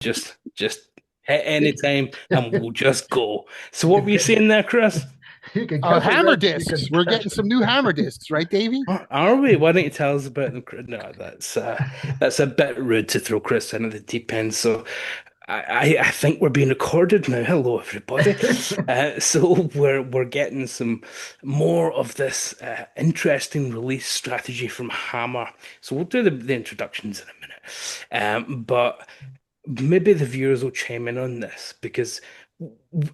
just hit any time and we'll just go. So what were you saying there, Chris? You can get the Hammer Reggie discs. We're getting some new hammer discs, right, Davey? Are we? Why don't you tell us about them? No, that's a bit rude to throw Chris in at the deep end. So I think we're being recorded now. Hello, everybody. So we're getting some more of this interesting release strategy from Hammer. So we'll do the introductions in a minute. But maybe the viewers will chime in on this because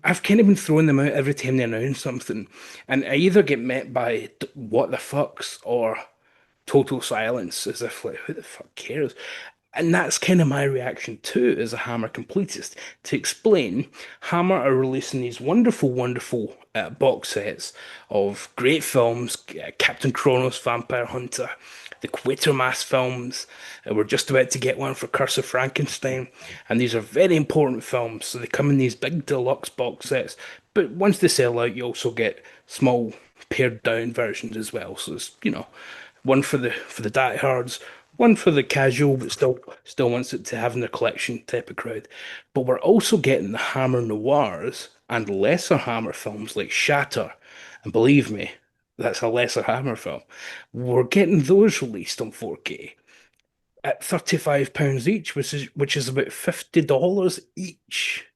I've kind of been throwing them out every time they announce something, and I either get met by what the fucks or total silence, as if like who the fuck cares? And that's kind of my reaction too, as a Hammer completist. To explain, Hammer are releasing these wonderful, wonderful box sets of great films, Captain Kronos, Vampire Hunter, the Quatermass films. We're just about to get one for Curse of Frankenstein, and these are very important films. So they come in these big deluxe box sets. But once they sell out, you also get small pared down versions as well. So it's one for the diehards, one for the casual but still wants it to have in their collection type of crowd. But we're also getting the Hammer Noirs and lesser Hammer films like Shatter, and believe me, that's a lesser Hammer film. We're getting those released on 4K at £35 each, which is about $50 each.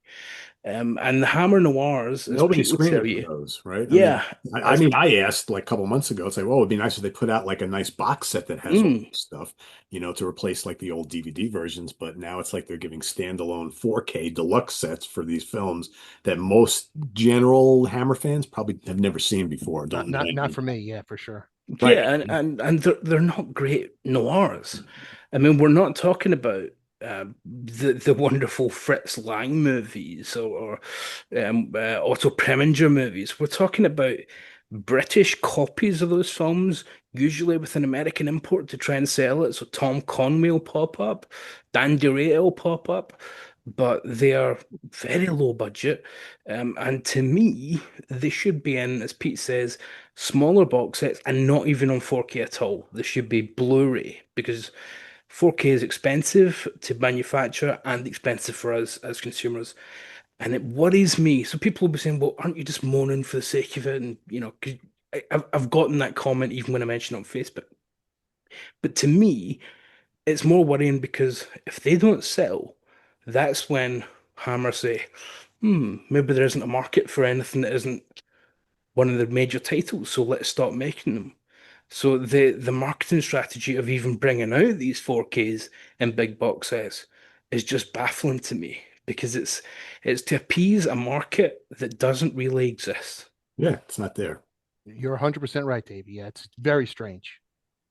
And the Hammer Noirs, as Nobody's Pete would tell screaming for you, those, right? I mean, yeah, I as mean, I asked like a couple months ago, it's like, well, it'd be nice if they put out like a nice box set that has all mm, this stuff, to replace like the old DVD versions. But now it's like they're giving standalone 4K deluxe sets for these films that most general Hammer fans probably have never seen before, Not don't know not not anything for about. me. Yeah, for sure. Right. yeah, and they're not great noirs. I mean, we're not talking about the wonderful Fritz Lang movies or Otto Preminger movies. We're talking about British copies of those films, usually with an American import to try and sell it. So Tom Conway will pop up, Dan DeRay will pop up, but they are very low budget. And to me, they should be in, as Pete says, smaller box sets and not even on 4K at all. They should be Blu-ray because 4K is expensive to manufacture and expensive for us as consumers. And it worries me. So people will be saying, well, aren't you just moaning for the sake of it? And, 'cause I've gotten that comment even when I mention it on Facebook. But to me, it's more worrying because if they don't sell, that's when Hammer say, maybe there isn't a market for anything that isn't one of the major titles, so let's stop making them. So the marketing strategy of even bringing out these 4Ks in big box sets is just baffling to me because it's to appease a market that doesn't really exist. Yeah, it's not there. You're 100% right, Davey. Yeah, it's very strange.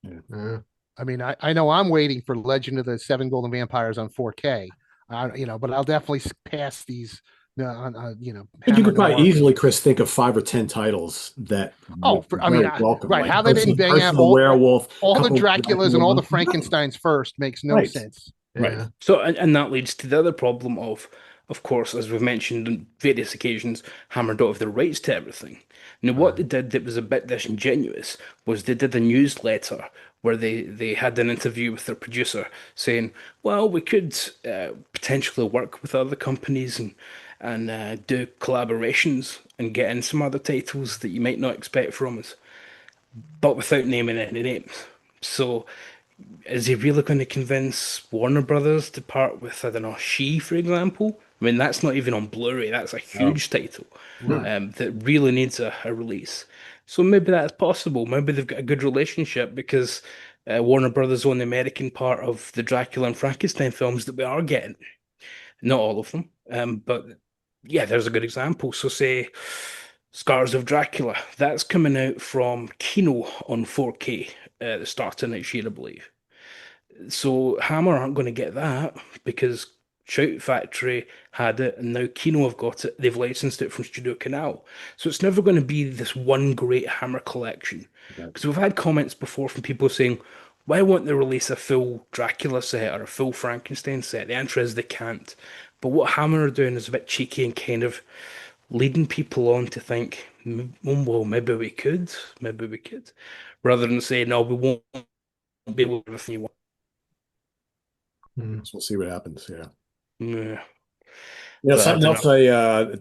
Yeah. I mean, I know I'm waiting for Legend of the Seven Golden Vampires on 4K. But I'll definitely pass these on But you Hammer could probably Noir. easily, Chris, think of 5 or 10 titles that Oh, would be I mean, very welcome, right? like How they didn't bang out Person, the Werewolf, all the couple of Draculas and Dracula all the movies. Right. Frankensteins first makes no Right. sense. Right. Yeah. So and that leads to the other problem of course, as we've mentioned on various occasions, Hammer don't have the rights to everything. Now, what they did that was a bit disingenuous was they did a newsletter where they had an interview with their producer saying, "Well, we could potentially work with other companies and do collaborations and get in some other titles that you might not expect from us, but without naming any names." So is he really going to convince Warner Brothers to part with, I don't know, She, for example? I mean, that's not even on Blu-ray. That's a Oh, huge title Right. that really needs a release. So maybe that's possible. Maybe they've got a good relationship because Warner Brothers own the American part of the Dracula and Frankenstein films that we are getting. Not all of them, but yeah, there's a good example. So say Scars of Dracula. That's coming out from Kino on 4K at the start of next year, I believe. So Hammer aren't going to get that because Shout Factory had it and now Kino have got it. They've licensed it from Studio Canal. So it's never going to be this one great Hammer collection. right. Because we've had comments before from people saying, why won't they release a full Dracula set or a full Frankenstein set? The answer is they can't. But what Hammer are doing is a bit cheeky and kind of leading people on to think, well, maybe we could, rather than say, no, we won't be able to do everything you want." So we'll see what happens. Yeah. Yeah, but I Something don't else know.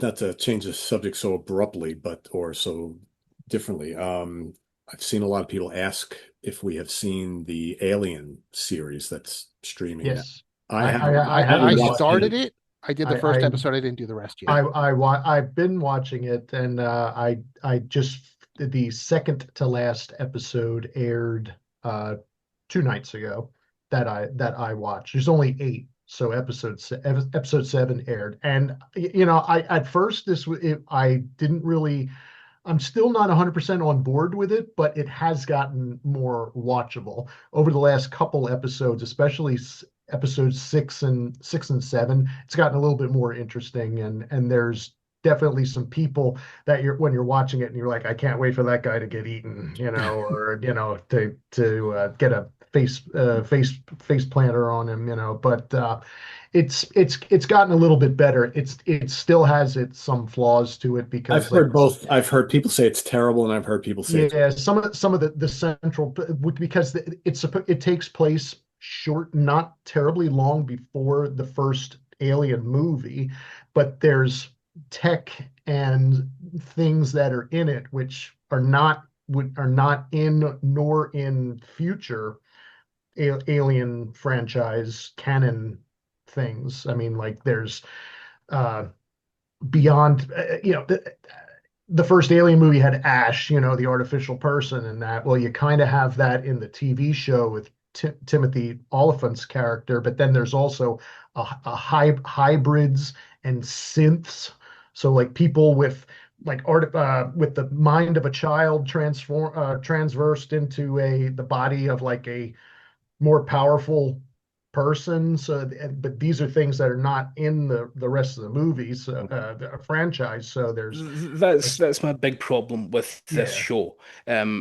not to change the subject so abruptly, but or so differently. I've seen a lot of people ask if we have seen the Alien series that's streaming now. Yes. I I have I I I haven't I have watched started it. it. I did the first I episode. I didn't do the rest yet. I've been watching it, and I just the second to last episode aired uh 2 nights ago that I watched. There's only eight, so episode seven aired, and I at first I didn't really. I'm still not 100% on board with it, but it has gotten more watchable over the last couple episodes, especially episodes six and seven. It's gotten a little bit more interesting, and there's definitely some people that when you're watching it and you're like, I can't wait for that guy to get eaten, or to get a face planter on him, but it's gotten a little bit better. It still has some flaws to it I've because, like, heard both. I've heard people say it's terrible, and I've heard people say it's yeah, some of the central, because it takes place short, not terribly long before the first Alien movie, but there's tech and things that are in it which are not in nor in future Alien franchise canon things. I mean, like, there's uh beyond, the first Alien movie had Ash, the artificial person, and that. Well, you kind of have that in the TV show with Timothy Oliphant's character, but then there's also hybrids and synths. So, like, people with, like, with the mind of a child transversed into the body of, like, a more powerful person. So, but these are things that are not in the rest of the movies, the franchise. So there's, like, That's my big problem with this yeah, show,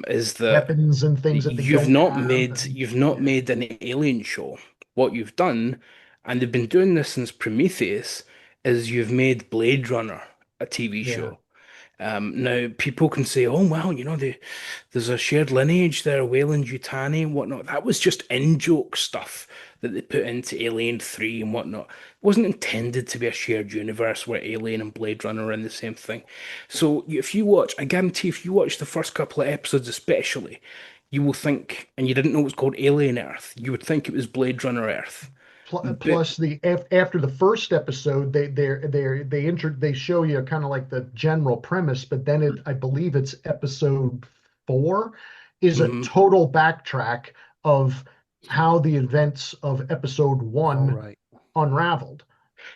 is that weapons and things that they don't have, and you've not yeah, made an alien show. What you've done, and they've been doing this since Prometheus, is you've made Blade Runner a TV yeah, show. Now people can say, "Oh well, there's a shared lineage there, Wayland Yutani and whatnot." That was just in-joke stuff that they put into Alien 3 and whatnot. It wasn't intended to be a shared universe where Alien and Blade Runner are in the same thing. So if you watch, I guarantee, if you watch the first couple of episodes, especially, you will think, and you didn't know it was called Alien Earth, you would think it was Blade Runner Earth. But plus after the first episode, they show you kind of like the general premise, but then I believe it's episode four is a mhm. total backtrack of how the events of episode All one right. unraveled.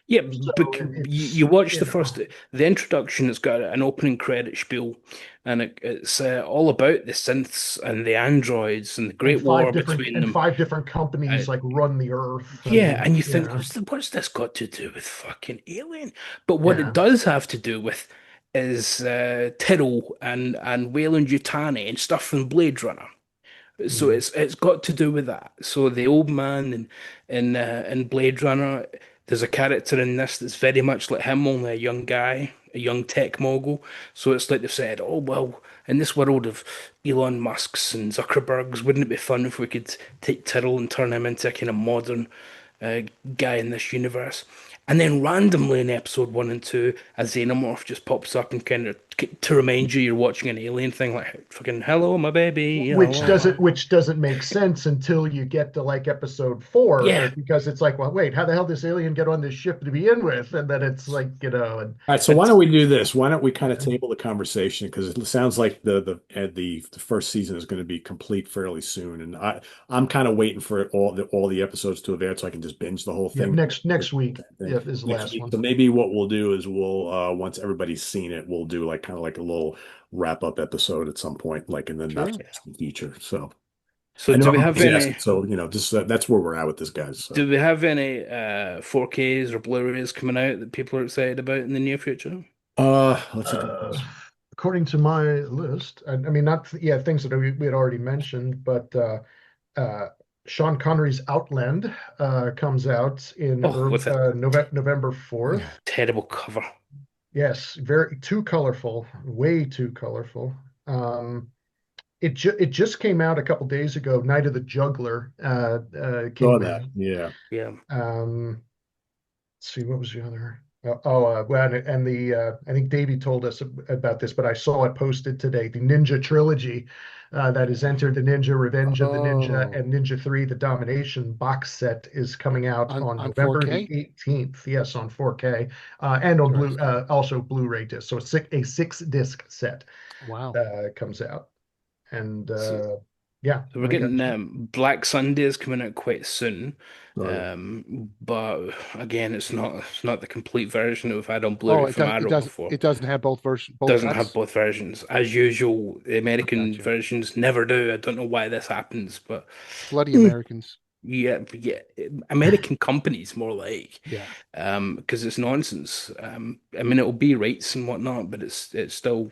Yeah, So but it's, you watch the introduction. It's got an opening credit spiel, and it's all about the synths and the androids and the great war between them. five different Uh, companies, like, run the earth, yeah, and and you think, what's this got to do with fucking Alien? But what it yeah, does have to do with is Tyrrell and Wayland Yutani and stuff from Blade Runner. So mm, it's got to do with that. So the old man in Blade Runner, there's a character in this that's very much like him, only a young guy, a young tech mogul. So it's like they've said, oh well, in this world of Elon Musk's and Zuckerberg's, wouldn't it be fun if we could take Tyrrell and turn him into a kind of modern uh, guy in this universe? And then randomly in episode one and two, a xenomorph just pops up and kind of to remind you you're watching an alien thing, like fucking hello, my baby, hello. which doesn't make sense until you get to, like, episode four, Yeah, because it's like, well, wait, how the hell did this alien get on this ship to begin with? And then it's like, and All right, so why it's don't we do this? Why don't we kind of table the conversation because it sounds like the first season is going to be complete fairly soon, and I'm kind of waiting for all the episodes to have aired so I can just binge the whole yeah, thing. next week, yeah, is the Next last week. one. So maybe what we'll do is we'll once everybody's seen it, we'll do like kind of like a little wrap up episode at some point, like in the not Sure. too distant future. So so I know do we I'm have any enthusiastic, so just that's where we're at with this, guys. So. do we have any 4Ks or Blu-rays coming out that people are excited about in the near future? That's a good Uh, question. According to my list, I mean, not, yeah, things that we had already mentioned, but uh, Sean Connery's Outland comes out in Oh, with a November 4th. terrible cover. Yes, very too colorful, way too colorful. Um, it just came out a couple days ago. Night of the Juggler Saw came that. out. Yeah. Yeah. Um, see, what was the other? Well, and the I think Davey told us about this, but I saw it posted today. The Ninja trilogy that has entered the Ninja Revenge of the Ninja Oh, and Ninja 3, the Domination box set is coming out on on November the 4K. 18th. Yes, on 4K and on Interesting. also Blu-ray disc. So a six disc set Wow. comes out, and So, yeah, so we're I got getting Black Sunday is coming out quite soon. Right. But again, it's not the complete version that we've had on Oh, Blu-ray from Arrow before. it doesn't have both Doesn't have cuts. both versions. As usual, the American Gotcha. versions never do. I don't know why this happens, but Bloody Americans. yeah, American companies more like, Yeah. because it's nonsense. I mean, it'll be rights and whatnot, but it's still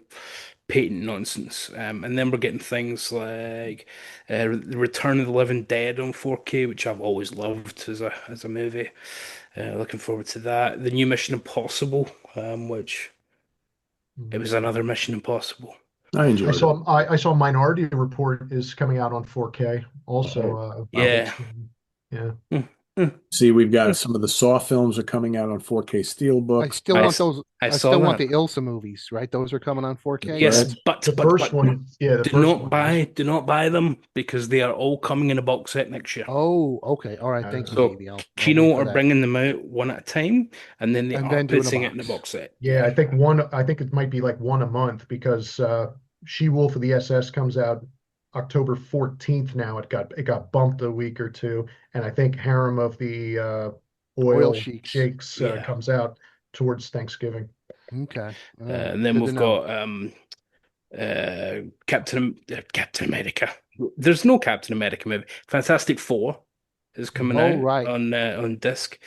patent nonsense. And then we're getting things like Return of the Living Dead on 4K, which I've always loved as a movie. Looking forward to that. The new Mission Impossible, which it was another Mission Impossible. I I enjoyed it. saw I saw Minority Report is coming out on 4K also. Yeah. Yeah. Hmm, hmm, See, we've hmm. got some of the Saw films are coming out on 4K I Steelbook. still I, want s- those. I I saw still want that. the Ilsa movies, right? Those are coming on 4K. Yes, Right. The do first not one buy is. do not buy them because they are all coming in a box set next year. Oh, okay. All right. Thank you, So Davey. I'll wait Kino for are that. bringing them out one at a time, and then they And are then do it in a putting it in a box. box set. Yeah, I think it might be like one a month because She-Wolf of the SS comes out October 14th now. It got bumped a week or two, and I think Harem of the Oil Oil Sheiks. Shakes Yeah. comes out towards Thanksgiving. Okay. All right. And then Good to we've know. got Captain America. There's no Captain America movie. Fantastic Four is coming Oh, out right. on disc,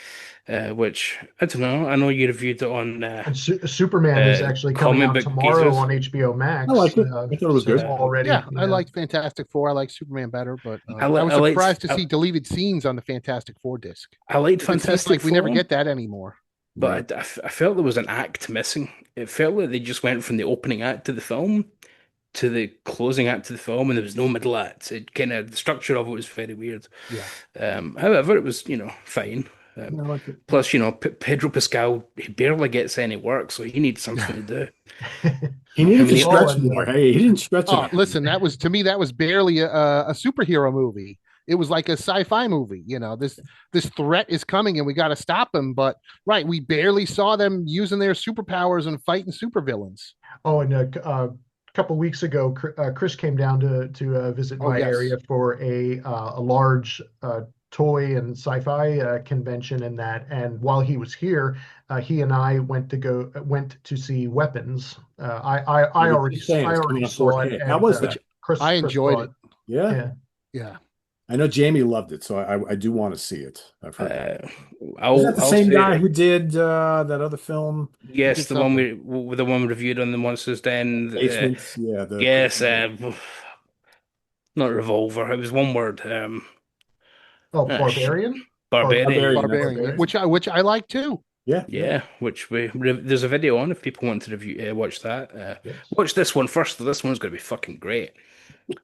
which I don't know. I know you reviewed it on And Superman is actually coming Comic out Book tomorrow Geezers. on HBO I Max. liked it. I thought it was So good. Yeah, already, I yeah. liked Fantastic Four. I like Superman better, but I, I li was I liked surprised to see deleted scenes on the Fantastic Four disc. I liked It seems Fantastic like we never Four. get that anymore. Right. But I felt there was an act missing. It felt like they just went from the opening act of the film to the closing act of the film, and there was no middle act. It kind of the structure of it was very weird. Yeah. However, it was fine. I liked it. Plus, Pedro Pascal he barely gets any work, so he needs something to do. He needed I mean, to he- stretch more. Hey, he didn't stretch Oh, enough. listen, that was to me that was barely a superhero movie. It was like a sci-fi movie. This threat is coming and we got to stop him. But right, we barely saw them using their superpowers and fighting supervillains. Oh, and a couple weeks ago, Chris came down to visit Oh, my yes. area for a large toy and sci-fi convention and that. And while he was here, he and I went to see Weapons. I You're just saying it's coming already on saw 4K. it. How And was that? I Chris enjoyed saw it. Yeah. Yeah. Yeah. I know Jamie loved it, so I do want to see it. I've heard. Uh, Is that the I'll same say guy who did that other film, yes, did the one something. the one we reviewed on the Monsters Den. Basements? Yeah, Yes, not Revolver. It was one word. Oh, Shit. Barbarian. Barbarian. Barbarian. Barbarian, Barbarian. which I like too. yeah. Yeah, which there's a video on if people want to review watch that. Yes. Watch this one first. This one's going to be fucking great.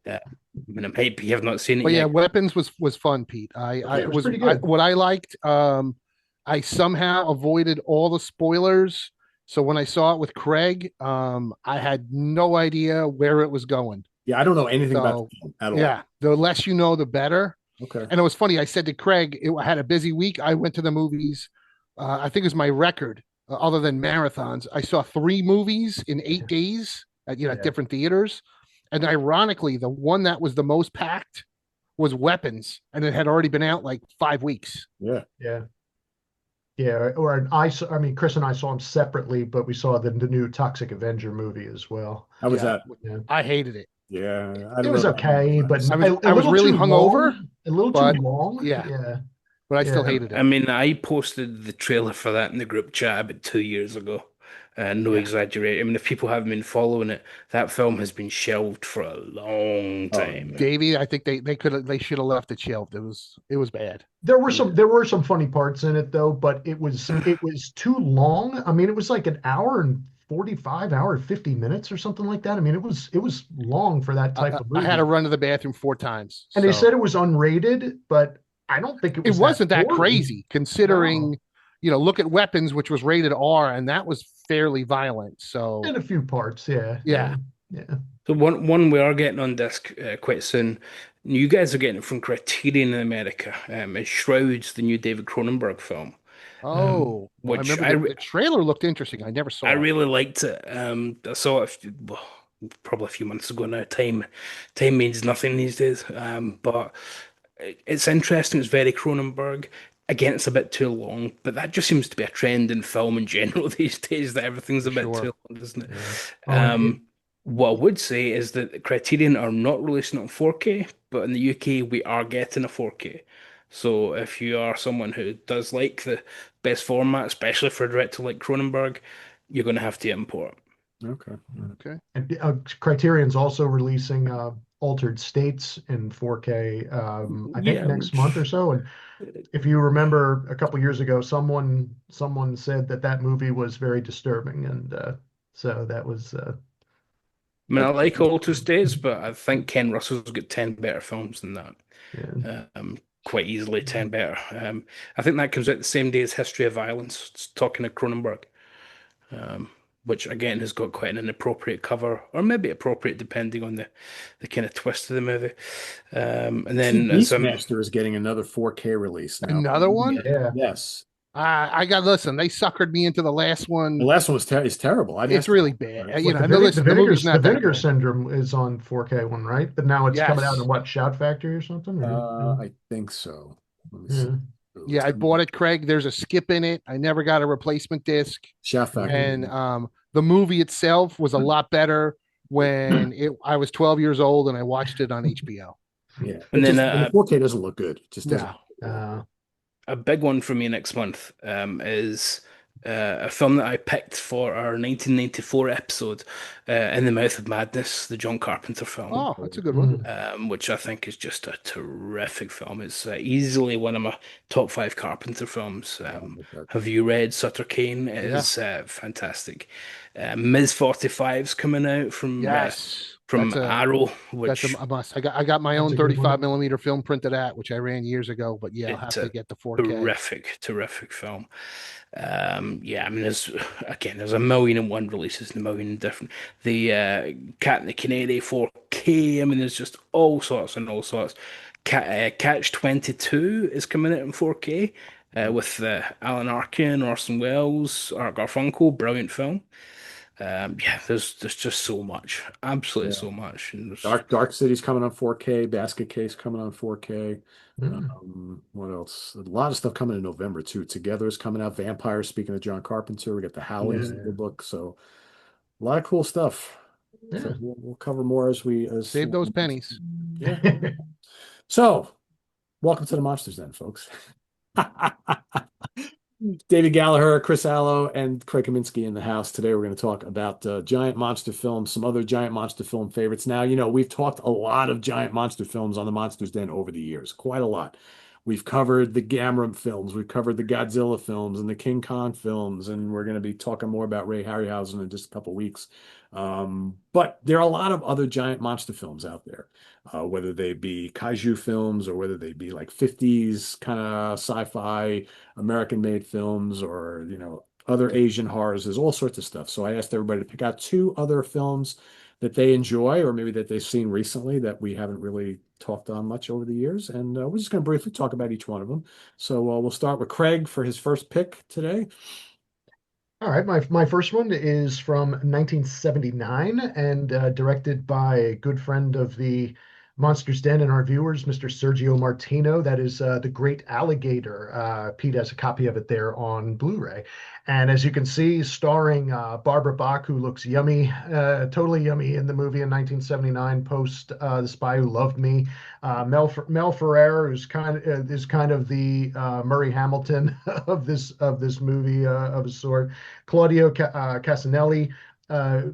I mean, it might be you have not seen it But yeah, yet. Weapons was fun, Pete. I it was pretty good. what I liked. I somehow avoided all the spoilers. So when I saw it with Craig, I had no idea where it was going. Yeah, I don't know anything about So the film at all. yeah, the less you know, the better. Okay. And it was funny. I said to Craig, I had a busy week. I went to the movies. I think it was my record, other than marathons. I saw 3 movies in 8 days at Yeah. different theaters. And ironically, the one that was the most packed was Weapons, and it had already been out like 5 weeks. Yeah. Yeah. Yeah, I mean, Chris and I saw them separately, but we saw the new Toxic Avenger movie as well. How was Yeah. that? Yeah. I hated it. Yeah. It was okay, but I was little really too hungover, long, a little but too long. yeah. Yeah. But I still Yeah. hated I it. mean, I posted the trailer for that in the group chat about 2 years ago. No Yeah. exaggerate. I mean, if people haven't been following it, that film has been shelved for a long Oh, time. yeah. Davey, I think they should have left it shelved. It was bad. There were some funny parts in it though, but it was too long. I mean, it was like an hour and 45, hour 50 minutes or something like that. I mean, it was long for that type of I movie. had to run to the bathroom 4 times. And they So said it was unrated, but I don't think it it was wasn't that gory. crazy considering, look at Weapons, which was rated R, and that was fairly violent. So In a few parts, yeah, yeah. yeah. So one we are getting on disc quite soon. You guys are getting it from Criterion in America. It's Shrouds, the new David Cronenberg film, Oh, I which remember the trailer looked interesting. I never I saw it. really liked it. I saw it well, probably a few months ago now. Time means nothing these days. But it's interesting. It's very Cronenberg. Again, it's a bit too long, but that just seems to be a trend in film in general these days, that everything's a bit Sure. too long, doesn't it? Yeah. Oh, and Um, what I would say is that Criterion are not releasing it in 4K, but in the UK we are getting a 4K. So if you are someone who does like the best format, especially for a director like Cronenberg, you're going to have to import. Okay. Okay. And Criterion's also releasing Altered States in 4K, I think Yeah, next month or so. And if you remember a couple years ago, someone said that that movie was very disturbing, and so that was I mean, I like Altered States, but I think Ken Russell's got 10 better films than that. yeah. Quite easily 10 better. I think that comes out the same day as History of Violence. It's talking to Cronenberg, um, which again has got quite an inappropriate cover, or maybe appropriate depending on the kind of twist of the movie. And then some, Beastmaster is getting another 4K release now. Another one? Yeah. Yes. I got listen. They suckered me into the last The one. last one was is terrible. I It's really bad. Right. I know. Listen, the movie's not The that Vinegar good. Syndrome is on 4K one, right? But now it's coming out Yes. in what, Shout Factory or something? I think so. Let me see. Yeah. Yeah, I bought it, Craig. There's a skip in it. I never got a replacement disc. Chef Factory. And the movie itself was a lot better when I was 12 years old and I watched it on HBO. Yeah. and then the 4K doesn't look good. It just doesn't. No. a big one for me next month is a film that I picked for our 1994 episode, In the Mouth of Madness, the John Carpenter film. Oh, that's a good one. Which I think is just a terrific film. It's easily one of my top five Carpenter films. Have you read Sutter Kane? It is fantastic. Ms. 45's coming out from Yes. from That's Arrow, that's which a must. I got my That's own a good 35 one. millimeter film printed at, which I ran years ago. But yeah, I'll have it's to a get the 4K. terrific film. Yeah, I mean, there's a million and one releases and a million and different. The Cat and the Canary 4K. I mean, there's just all sorts and all sorts. Catch 22 is coming out in 4K with Alan Arkin, Orson Welles, Art Garfunkel. Brilliant film. Yeah, there's just so much, absolutely so much. And Dark City's coming on 4K. Basket Case coming on 4K. What else? A lot of stuff coming in November too. Together is coming out. Vampires. Speaking of John Carpenter, we got the Howlings in the book. So a lot of cool stuff. Yeah. So we'll cover more as Save those pennies. Yeah. So, welcome to the Monsters Den, folks. David Gallagher, Chris Allo, and Craig Kaminsky in the house. Today we're going to talk about giant monster films, some other giant monster film favorites. Now, we've talked a lot of giant monster films on the Monsters Den over the years, quite a lot. We've covered the Gamera films, we've covered the Godzilla films and the King Kong films, and we're going to be talking more about Ray Harryhausen in just a couple of weeks. But there are a lot of other giant monster films out there, whether they be kaiju films or whether they be like 50s kind of sci-fi American-made films or, other Asian horrors. There's all sorts of stuff. So I asked everybody to pick out two other films that they enjoy or maybe that they've seen recently that we haven't really talked on much over the years. And we're just going to briefly talk about each one of them. So we'll start with Craig for his first pick today. All right, my first one is from 1979 and directed by a good friend of the Monsters Den and our viewers, Mr. Sergio Martino. That is The Great Alligator. Pete has a copy of it there on Blu-ray. And as you can see, starring Barbara Bach, who looks yummy, totally yummy in the movie in 1979, post The Spy Who Loved Me. Mel Ferrer, who's kind of the Murray Hamilton of this movie of a sort. Claudio Casanelli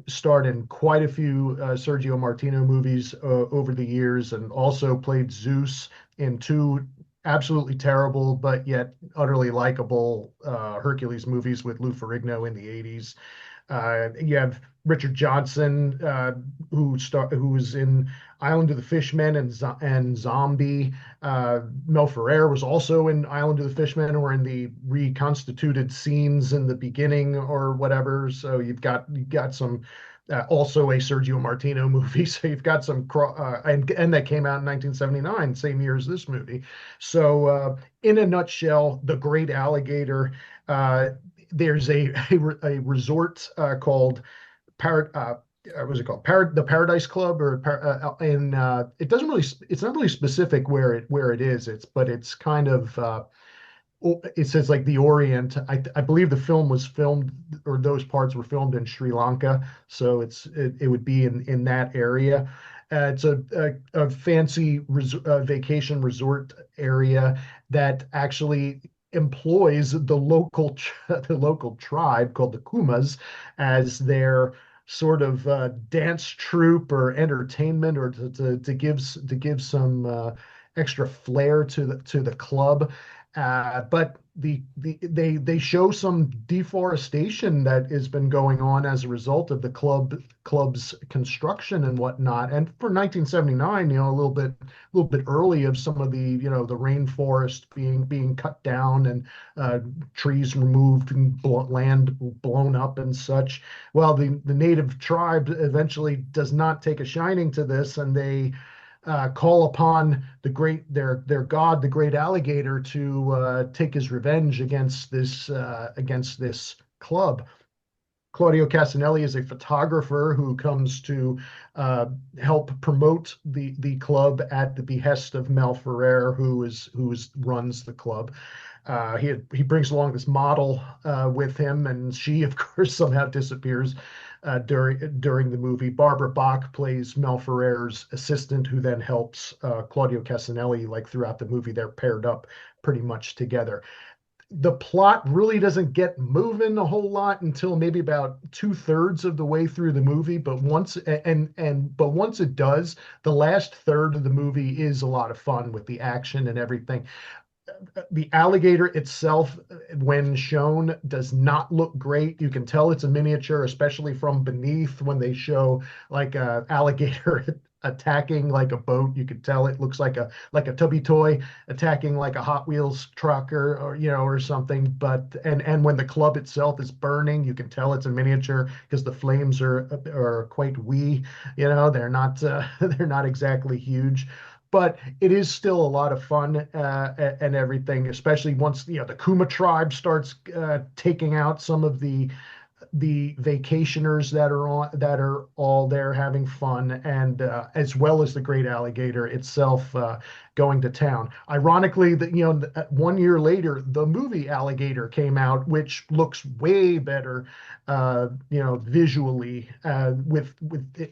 starred in quite a few Sergio Martino movies over the years, and also played Zeus in two absolutely terrible, but yet utterly likable Hercules movies with Lou Ferrigno in the 80s. You have Richard Johnson, who was in Island of the Fishmen and Zombie. Mel Ferrer was also in Island of the Fishmen, or in the reconstituted scenes in the beginning or whatever. So you've got some. Also a Sergio Martino movie, so you've got some, and that came out in 1979, same year as this movie. So, in a nutshell, The Great Alligator. There's a resort called what was it called? The Paradise Club, or it doesn't really, it's not really specific where it is. It's kind of it says like the Orient. I believe the film was filmed, or those parts were filmed in Sri Lanka, so it would be in that area. It's a fancy vacation resort area that actually employs the local tribe called the Kumas as their sort of dance troupe or entertainment, or to give some extra flair to the club. But they show some deforestation that has been going on as a result of the club's construction and whatnot. And for 1979, a little bit early of some of the rainforest being cut down, and trees removed and land blown up and such. Well, the native tribe eventually does not take a shining to this, and they call upon their god, the great alligator, to take his revenge against this club. Claudio Casanelli is a photographer who comes to help promote the club at the behest of Mel Ferrer, who runs the club. He brings along this model with him, and she, of course, somehow disappears during the movie. Barbara Bach plays Mel Ferrer's assistant, who then helps Claudio Casanelli like throughout the movie. They're paired up pretty much together. The plot really doesn't get moving a whole lot until maybe about 2/3 of the way through the movie. But once it does, the last third of the movie is a lot of fun with the action and everything. The alligator itself, when shown, does not look great. You can tell it's a miniature, especially from beneath when they show like a alligator attacking like a boat. You can tell it looks like a tubby toy attacking like a Hot Wheels truck, or something. But and when the club itself is burning, you can tell it's a miniature because the flames are quite wee. They're not exactly huge. But it is still a lot of fun and everything, especially once the Kuma tribe starts taking out some of the vacationers that are all there having fun, and as well as the great alligator itself going to town. Ironically, that 1 year later, the movie Alligator came out, which looks way better, visually, with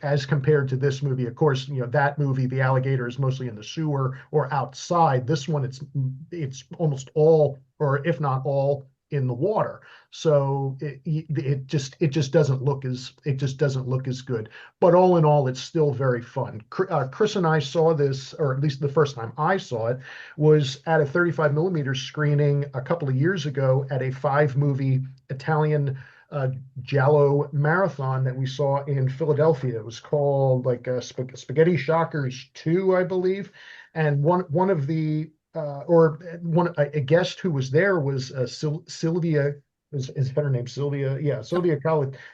as compared to this movie. Of course, that movie, the alligator, is mostly in the sewer or outside. This one, it's almost all, or if not all, in the water. So it just doesn't look as good. But all in all, it's still very fun. Chris and I saw this, or at least the first time I saw it was at a 35mm screening a couple of years ago at a 5-movie Italian Giallo marathon that we saw in Philadelphia. It was called like Spaghetti Shockers 2, I believe. And one of the a guest who was there was Sylvia. Is her name Sylvia? Yeah, Sylvia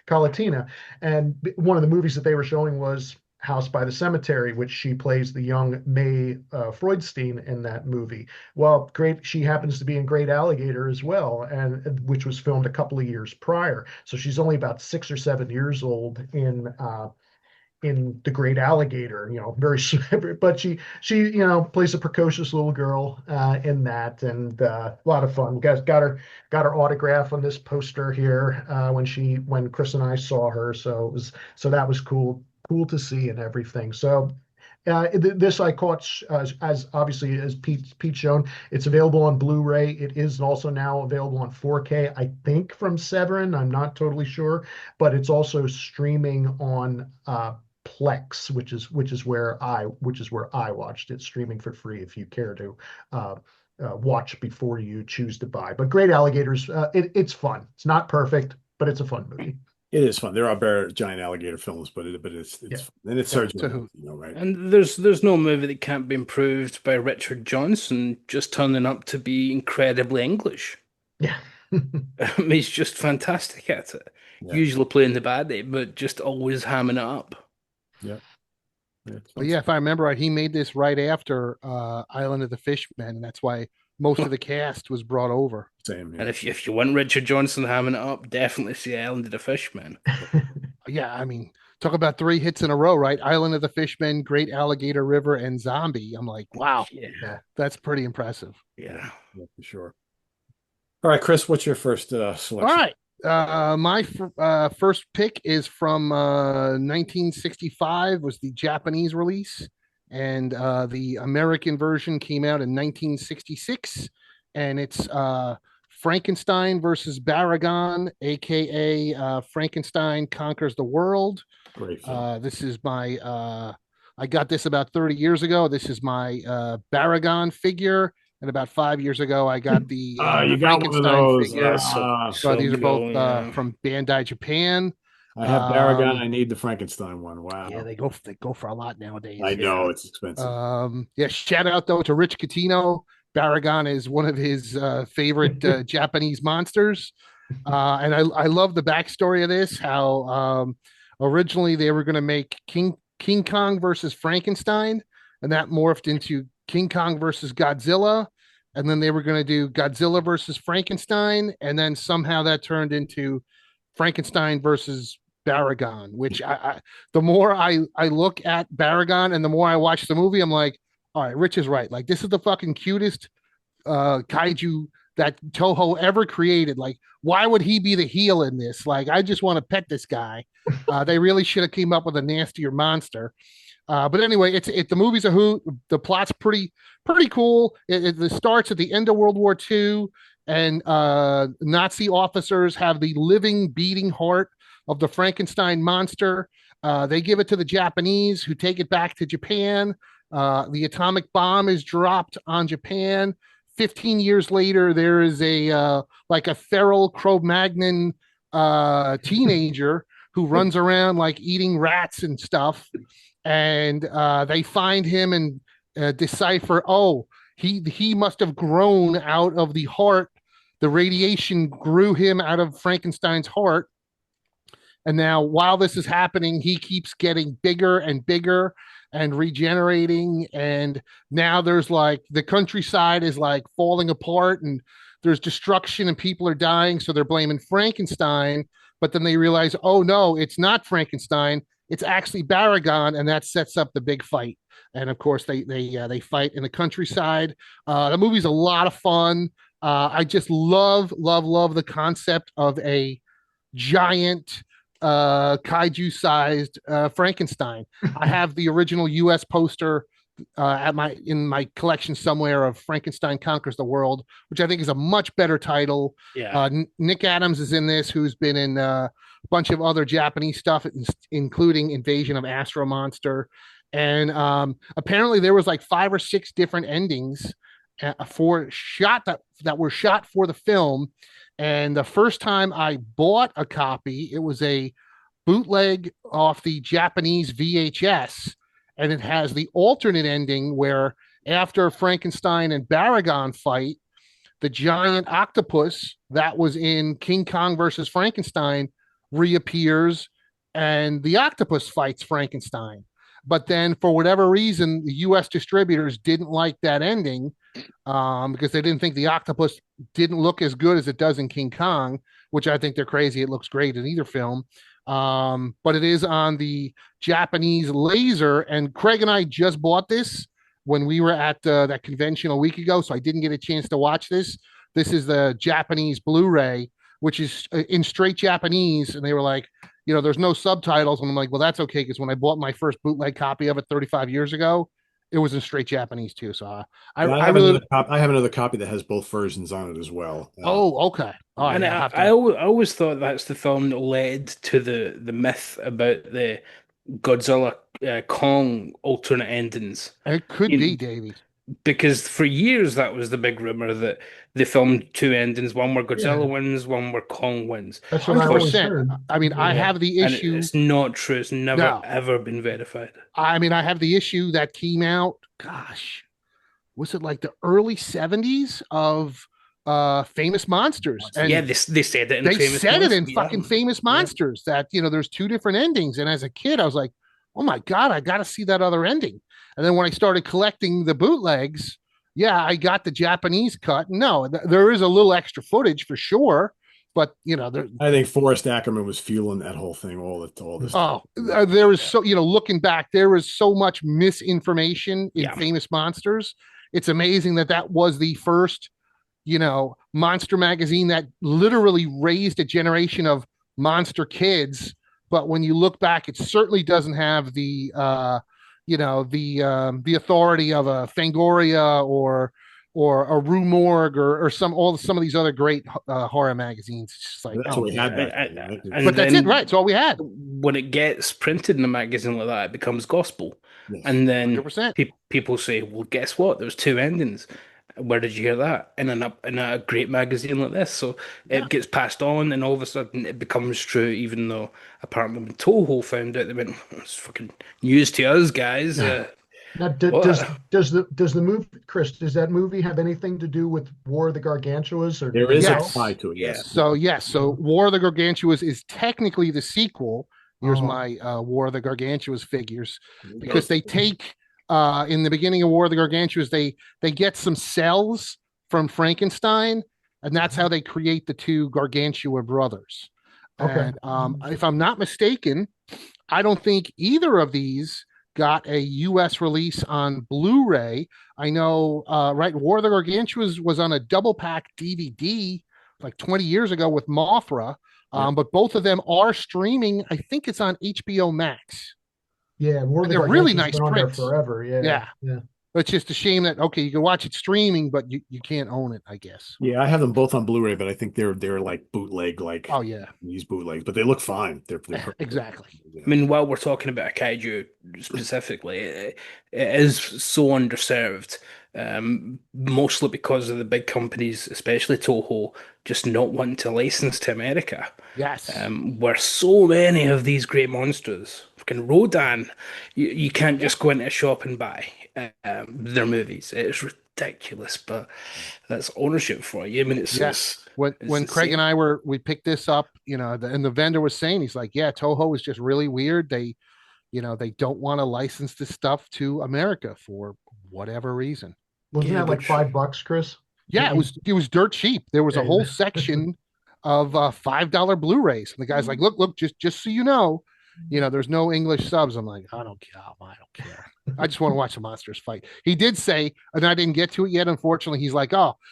Colatina. And one of the movies that they were showing was House by the Cemetery, which she plays the young May Freudstein in that movie. Well, great. She happens to be in Great Alligator as well, and which was filmed a couple of years prior. So she's only about 6 or 7 years old in The Great Alligator, very, but she plays a precocious little girl in that, and a lot of fun. We guys got her autograph on this poster here when Chris and I saw her, so that was cool to see and everything. So this I caught as obviously as Pete shown. It's available on Blu-ray. It is also now available on 4K, I think, from Severin. I'm not totally sure, but it's also streaming on Plex, which is where I watched it, streaming for free if you care to watch before you choose to buy. But Great Alligators, it's fun. It's not perfect, but it's a fun movie. It is fun. There are bear giant alligator films, but it's Yeah. fun. And it's Yeah, Sergio it's a Leone, hoot. right? And there's no movie that can't be improved by Richard Johnson just turning up to be incredibly English. Yeah. He's just fantastic at it. Yeah. Usually playing the baddie, but just always hamming it up. Yeah. It's But fun yeah, if I remember right, he made this right after Island of the Fishmen, and that's why most of the cast was brought over. Same. And Yeah. if you want Richard Johnson hamming it up, definitely see Island of the Fishmen. Yeah, I mean, talk about 3 hits in a row, right? Island of the Fishmen, Great Alligator River, and Zombie. I'm like, wow, Yeah, that's pretty impressive. yeah. Yeah, for sure. All right, Chris, what's your first selection? All right. My first pick is from 1965, was the Japanese release, and the American version came out in 1966, and it's Frankenstein versus Baragon, aka Frankenstein Conquers the World. Great film. This is my I got this about 30 years ago. This is my Baragon figure. And about 5 years ago, I got the You got one of Frankenstein those. figure. So these are both cool, yeah. from Bandai Japan. I have Baragon. Um, I need the Frankenstein one. Wow. Yeah, they go for a lot nowadays. I know it's expensive. Yeah, shout out though to Rich Catino. Baragon is one of his favorite Japanese monsters. And I love the backstory of this, how originally they were going to make King Kong versus Frankenstein, and that morphed into King Kong versus Godzilla. And then they were going to do Godzilla versus Frankenstein. And then somehow that turned into Frankenstein versus Baragon, which the more I look at Baragon and the more I watch the movie, I'm like, all right, Rich is right. Like, this is the fucking cutest kaiju that Toho ever created. Like, why would he be the heel in this? Like, I just want to pet this guy. They really should have came up with a nastier monster. But anyway, the movie's a hoot. The plot's pretty cool. It starts at the end of World War II, and Nazi officers have the living, beating heart of the Frankenstein monster. They give it to the Japanese, who take it back to Japan. The atomic bomb is dropped on Japan. 15 years later, there is a feral Cro-Magnon teenager who runs around like eating rats and stuff. And they find him and decipher, oh, he must have grown out of the heart. The radiation grew him out of Frankenstein's heart. And now, while this is happening, he keeps getting bigger and bigger and regenerating. And now there's like the countryside is like falling apart, and there's destruction and people are dying. So they're blaming Frankenstein. But then they realize, oh no, it's not Frankenstein. It's actually Baragon, and that sets up the big fight. And of course, they fight in the countryside. The movie's a lot of fun. I just love the concept of a giant kaiju-sized Frankenstein. I have the original U.S. poster in my collection somewhere of Frankenstein Conquers the World, which I think is a much better title. Yeah. Nick Adams is in this, who's been in a bunch of other Japanese stuff, including Invasion of Astro Monster. And apparently there was like 5 or 6 different endings that were shot for the film. And the first time I bought a copy, it was a bootleg off the Japanese VHS. And it has the alternate ending where after Frankenstein and Baragon fight, the giant octopus that was in King Kong versus Frankenstein reappears, and the octopus fights Frankenstein. But then, for whatever reason, the U.S. distributors didn't like that ending because they didn't think the octopus didn't look as good as it does in King Kong, which I think they're crazy. It looks great in either film. But it is on the Japanese laser, and Craig and I just bought this when we were at that convention a week ago, so I didn't get a chance to watch this. This is the Japanese Blu-ray, which is in straight Japanese, and they were like, there's no subtitles, and I'm like, well, that's okay, because when I bought my first bootleg copy of it 35 years ago, it was in straight Japanese too. So I have another copy that has both versions on it as well. Oh, okay. All right, And I always thought that's the film that led to the myth about the Godzilla Kong alternate endings. it could be, Davey. because for years that was the big rumor that they filmed two endings. One where Yeah, Godzilla wins, one where Kong wins. that's what I Hundred But always percent. heard. I mean, I Yeah. have the and issue. it's not true. It's never No, ever been verified. I mean, I have the issue that came out. Gosh, was it like the early '70s of Famous Monsters? Yeah, And they said it in they Famous said it Monsters. in Yeah, fucking Famous yeah. Monsters that there's two different endings. And as a kid, I was like, oh my god, I got to see that other ending. And then when I started collecting the bootlegs, yeah, I got the Japanese cut. No, there is a little extra footage for sure, but there. I think Forrest Ackerman was fueling that whole thing, all this time. Oh, there is so looking back, there is so much misinformation in Yeah. Famous Monsters. It's amazing that was the first monster magazine that literally raised a generation of monster kids. But when you look back, it certainly doesn't have the authority of a Fangoria or a Rue Morgue or some of these other great horror magazines. It's just like, That's oh what we had yeah. back then, right? And But that's it, then right? It's all we had. when it gets printed in a magazine like that, it becomes gospel. Yes. And then 100%. people say, "Well, guess what? There's two endings. Where did you hear that? In a great magazine like this." So Yeah. it gets passed on, and all of a sudden it becomes true. Even though apparently when Toho found out, they went, "It's fucking news to us, guys." Now, What? does the movie, Chris? Does that movie have anything to do with War of the Gargantuas or There anything is a Yes. tie to it, Yeah. yes. So yes, so War of the Gargantuas is technically the sequel. Here's Oh. my War of the Gargantuas figures, because they take in the beginning of War of the Gargantuas, they get some cells from Frankenstein, and that's how they create the two Gargantua brothers. Okay. And if I'm not mistaken, I don't think either of these got a US release on Blu-ray. I know, right, War of the Gargantuas was on a double pack DVD like 20 years ago with Mothra, but both of them are streaming. I think it's on HBO Max. Yeah, War of the They're really Gargantuas nice been on there prints. forever. Yeah. Yeah. Yeah. But it's just a shame that you can watch it streaming, but you can't own it, I guess. Yeah, I have them both on Blu-ray, but I think they're like bootleg, like Oh yeah, these bootlegs, but they look fine. They're perfect. exactly. I mean, while we're talking about kaiju specifically, it is so underserved, mostly because of the big companies, especially Toho, just not wanting to license to America. Yes. Where so many of these great monsters, fucking Rodan, you can't just go into a shop and buy their movies. It's ridiculous, but that's ownership for you. I mean, Yes. When Craig and I we picked this up, and the vendor was saying, he's like, yeah, Toho is just really weird. They don't want to license this stuff to America for whatever reason. Wasn't Yeah, that like which- $5, Chris? Yeah, it was dirt cheap. There was a Yeah. whole section of $5 Blu-rays. And the guy's like, look, just so you know, there's no English subs. I'm like, I don't care. I don't care. I just want to watch the monsters fight. He did say, and I didn't get to it yet, unfortunately. He's like,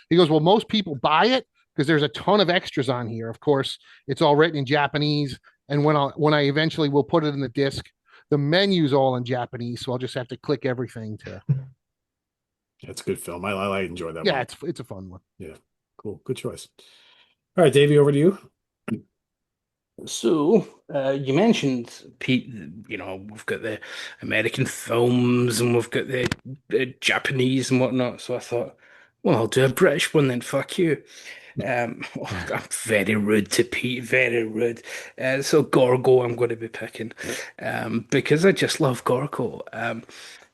he goes, well, most people buy it because there's a ton of extras on here. Of course, it's all written in Japanese. And when I eventually will put it in the disc, the menu's all in Japanese, so I'll just have to click everything to. That's a good film. I enjoy that Yeah, one. it's a fun one. Cool. Good choice. All right, Davey, over to you. So, you mentioned, Pete, we've got the American films and we've got the Japanese and whatnot. So I thought, well, I'll do a British one then, fuck you. I'm very rude to Pete, very rude. So Gorgo I'm going to be picking because I just love Gorgo.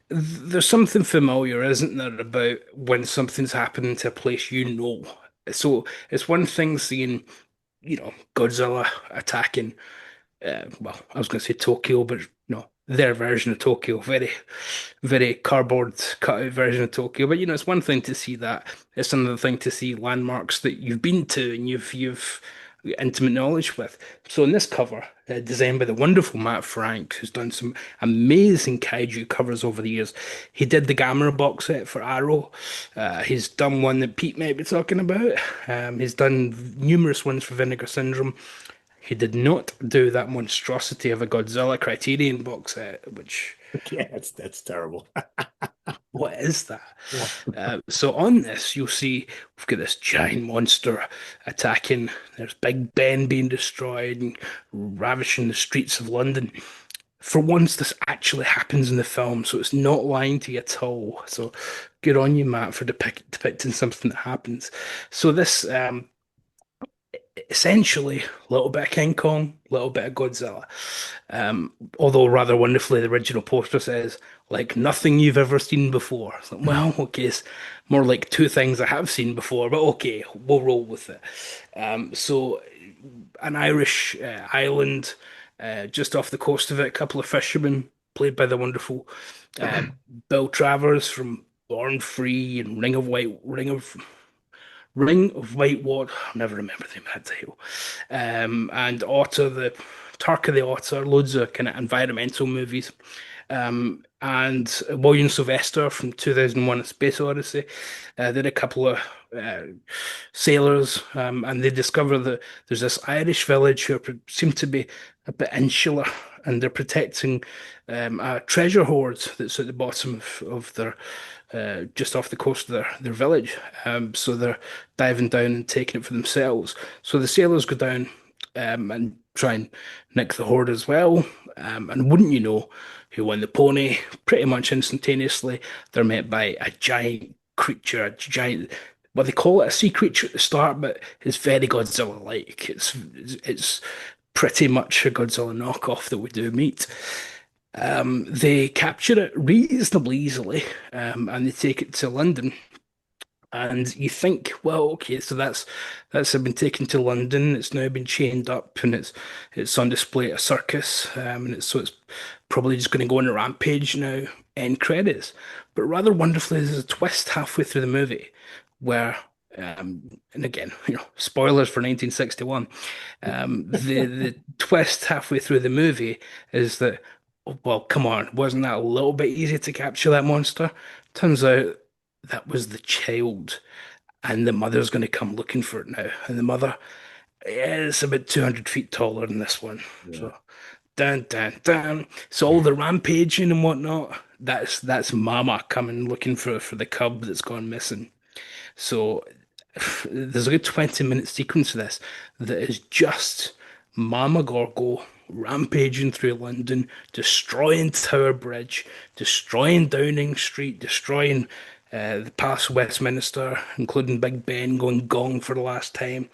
There's something familiar, isn't there, about when something's happening to a place you know. So it's one thing seeing Godzilla attacking, well, I was going to say Tokyo, but no, their version of Tokyo, very, very cardboard cutout version of Tokyo. But it's one thing to see that. It's another thing to see landmarks that you've been to and you've intimate knowledge with. So in this cover, designed by the wonderful Matt Frank, who's done some amazing kaiju covers over the years. He did the Gamera box set for Arrow. He's done one that Pete might be talking about. He's done numerous ones for Vinegar Syndrome. He did not do that monstrosity of a Godzilla Criterion box set, which... Yeah, that's terrible. What is that? So on this, you'll see we've got this giant monster attacking. There's Big Ben being destroyed and ravishing the streets of London. for once, this actually happens in the film, so it's not lying to you at all. So good on you, Matt, for depicting something that happens. So this essentially a little bit of King Kong, a little bit of Godzilla. Although rather wonderfully, the original poster says like nothing you've ever seen before. It's like, well, okay, it's more like two things I have seen before, but okay, we'll roll with it. So an Irish island just off the coast of it, a couple of fishermen played by the wonderful uh, Bill Travers from Born Free and Ring of White Water. I'll never remember the name of that title. And Otter, the Turk of the Otter, loads of kind of environmental movies. And William Sylvester from 2001: A Space Odyssey. Did a couple of sailors, and they discover that there's this Irish village who seem to be a bit insular, and they're protecting a treasure hoard that's at the bottom of their just off the coast of their village. So they're diving down and taking it for themselves. So the sailors go down and try and nick the hoard as well. And wouldn't you know, who won the pony? Pretty much instantaneously, they're met by a giant creature, a giant. Well, they call it a sea creature at the start, but it's very Godzilla-like. It's pretty much a Godzilla knockoff that we do meet. They capture it reasonably easily, and they take it to London. And you think, well, okay, so that's been taken to London. It's now been chained up, and it's on display at a circus. And it's probably just going to go on a rampage now. End credits. But rather wonderfully, there's a twist halfway through the movie where, and again, spoilers for 1961. The twist halfway through the movie is that, oh, well, come on, wasn't that a little bit easy to capture that monster? Turns out that was the child, and the mother's going to come looking for it now. And the mother is about 200 feet taller than this one. Yeah. So down, down, down. So all the rampaging and whatnot, that's Mama coming looking for the cub that's gone missing. So there's a good 20-minute sequence of this that is just Mama Gorgo rampaging through London, destroying Tower Bridge, destroying Downing Street, destroying the Palace of Westminster, including Big Ben going gong for the last time.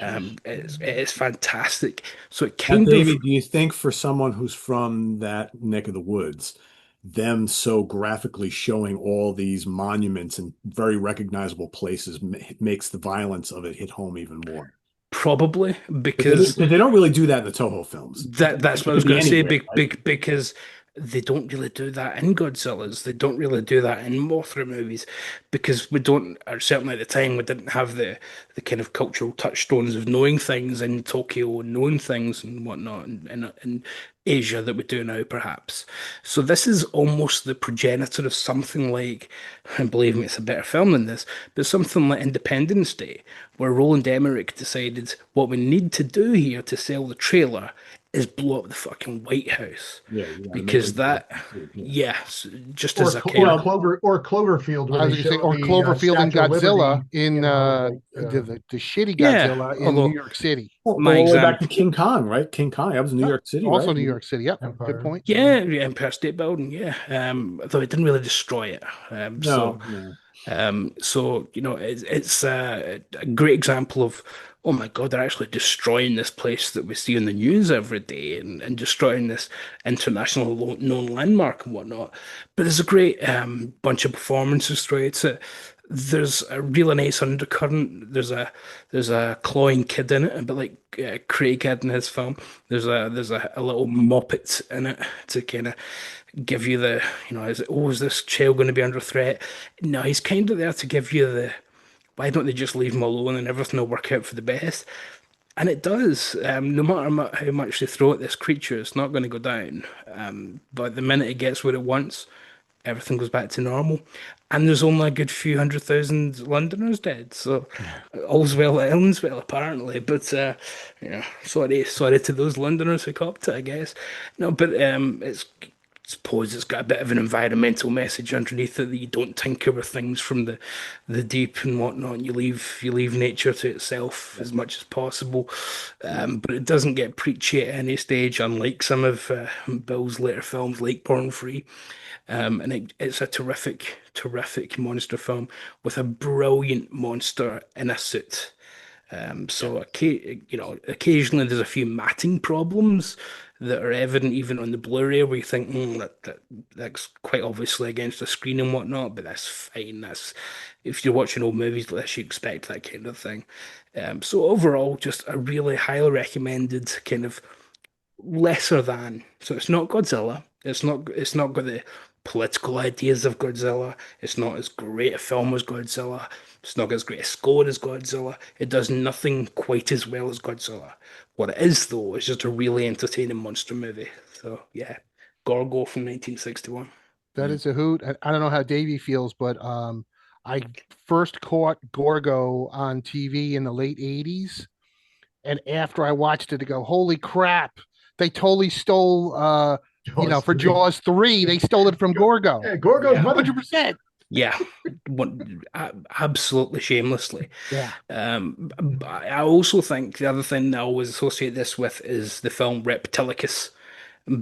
It's fantastic. So it Now, kind of Davey, do you think for someone who's from that neck of the woods, them so graphically showing all these monuments and very recognizable places makes the violence of it hit home even more? probably Because because they don't really do that in the Toho films. that's It what I could was be going to say. anywhere, right? Because they don't really do that in Godzillas. They don't really do that in Mothra movies because we don't, or certainly at the time, we didn't have the kind of cultural touchstones of knowing things in Tokyo and knowing things and whatnot in Asia that we do now, perhaps. So this is almost the progenitor of something like, and believe me, it's a better film than this, but something like Independence Day, where Roland Emmerich decided what we need to do here to sell the trailer is blow up the fucking White House Yeah, yeah. because that, Yeah. yes, just Or as a Clo- kind or of Cloverfield, where I was they going to say, show or the Cloverfield and Statue of Godzilla Liberty, in the shitty yeah. Godzilla in New Although York City. my All the way back to example, King Kong, right? King Kong. That was New York City, Also right? New York City. Yep, good Empire. point. yeah, Empire State Building, yeah. Though it didn't really destroy it. No, no. So it's a great example of, oh my God, they're actually destroying this place that we see in the news every day and destroying this international known landmark and whatnot. But there's a great bunch of performances through it. There's a really nice undercurrent. There's a clawing kid in it, a bit like Craig had in his film. There's a little moppet in it to kind of give you the, is this child going to be under threat? No, he's kind of there to give you the, why don't they just leave him alone and everything will work out for the best? And it does. No matter how much they throw at this creature, it's not going to go down. But the minute it gets what it wants, everything goes back to normal. And there's only a good few 100,000 Londoners dead. So all's well that ends well, apparently. But sorry to those Londoners who copped it, I guess. No, but it's suppose it's got a bit of an environmental message underneath it that you don't tinker with things from the deep and whatnot. You leave nature to itself as much as possible, but it doesn't get preachy at any stage, unlike some of Bill's later films, like Born Free. And it's a terrific, terrific monster film with a brilliant monster in a suit. Occasionally there's a few matting problems that are evident even on the Blu-ray where you think, that's quite obviously against the screen and whatnot, but that's fine. That's if you're watching old movies like this, you expect that kind of thing. So overall, just a really highly recommended kind of lesser than. So it's not Godzilla. It's not got the political ideas of Godzilla. It's not as great a film as Godzilla. It's not as great a score as Godzilla. It does nothing quite as well as Godzilla. What it is, though, is just a really entertaining monster movie. So yeah, Gorgo from 1961. That is a hoot. I don't know how Davey feels, but I first caught Gorgo on TV in the late 80s. And after I watched it, I go, holy crap, they totally stole for Jaws 3, they stole it from Gorgo. Yeah, Gorgo's mother. 100%. Yeah, absolutely shamelessly. Yeah. I also think the other thing I always associate this with is the film Reptilicus,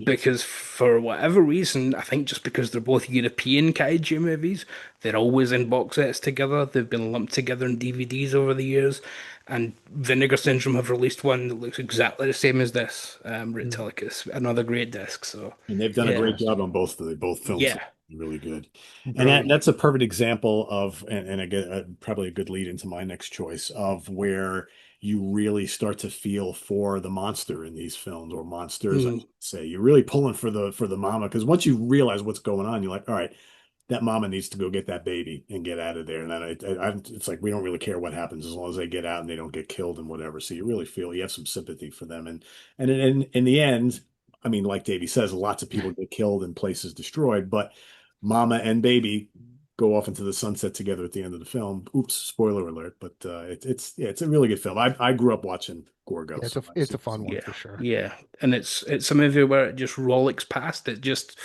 because for whatever reason, I think just because they're both European kaiju movies, they're always in box sets together. They've been lumped together in DVDs over the years, and Vinegar Syndrome have released one that looks exactly the same as this, Reptilicus, another great disc. So, And they've done a yeah, great job on both films. yeah, Really good. And brilliant. that's a perfect example of, and I get probably a good lead into my next choice of where you really start to feel for the monster in these films, or monsters, I Mm, should say. You're really pulling for the mama, because once you realize what's going on, you're like, all right, that mama needs to go get that baby and get out of there. And then it's like we don't really care what happens as long as they get out and they don't get killed and whatever. So you really feel you have some sympathy for them. And in the end, I mean, like Davey says, lots of people get killed and places destroyed, but mama and baby go off into the sunset together at the end of the film. Oops, spoiler alert! But it's a really good film. I grew up watching Gorgo. Yeah, So it's a fun one yeah, for sure. yeah, and it's a movie where it just rollicks past. It just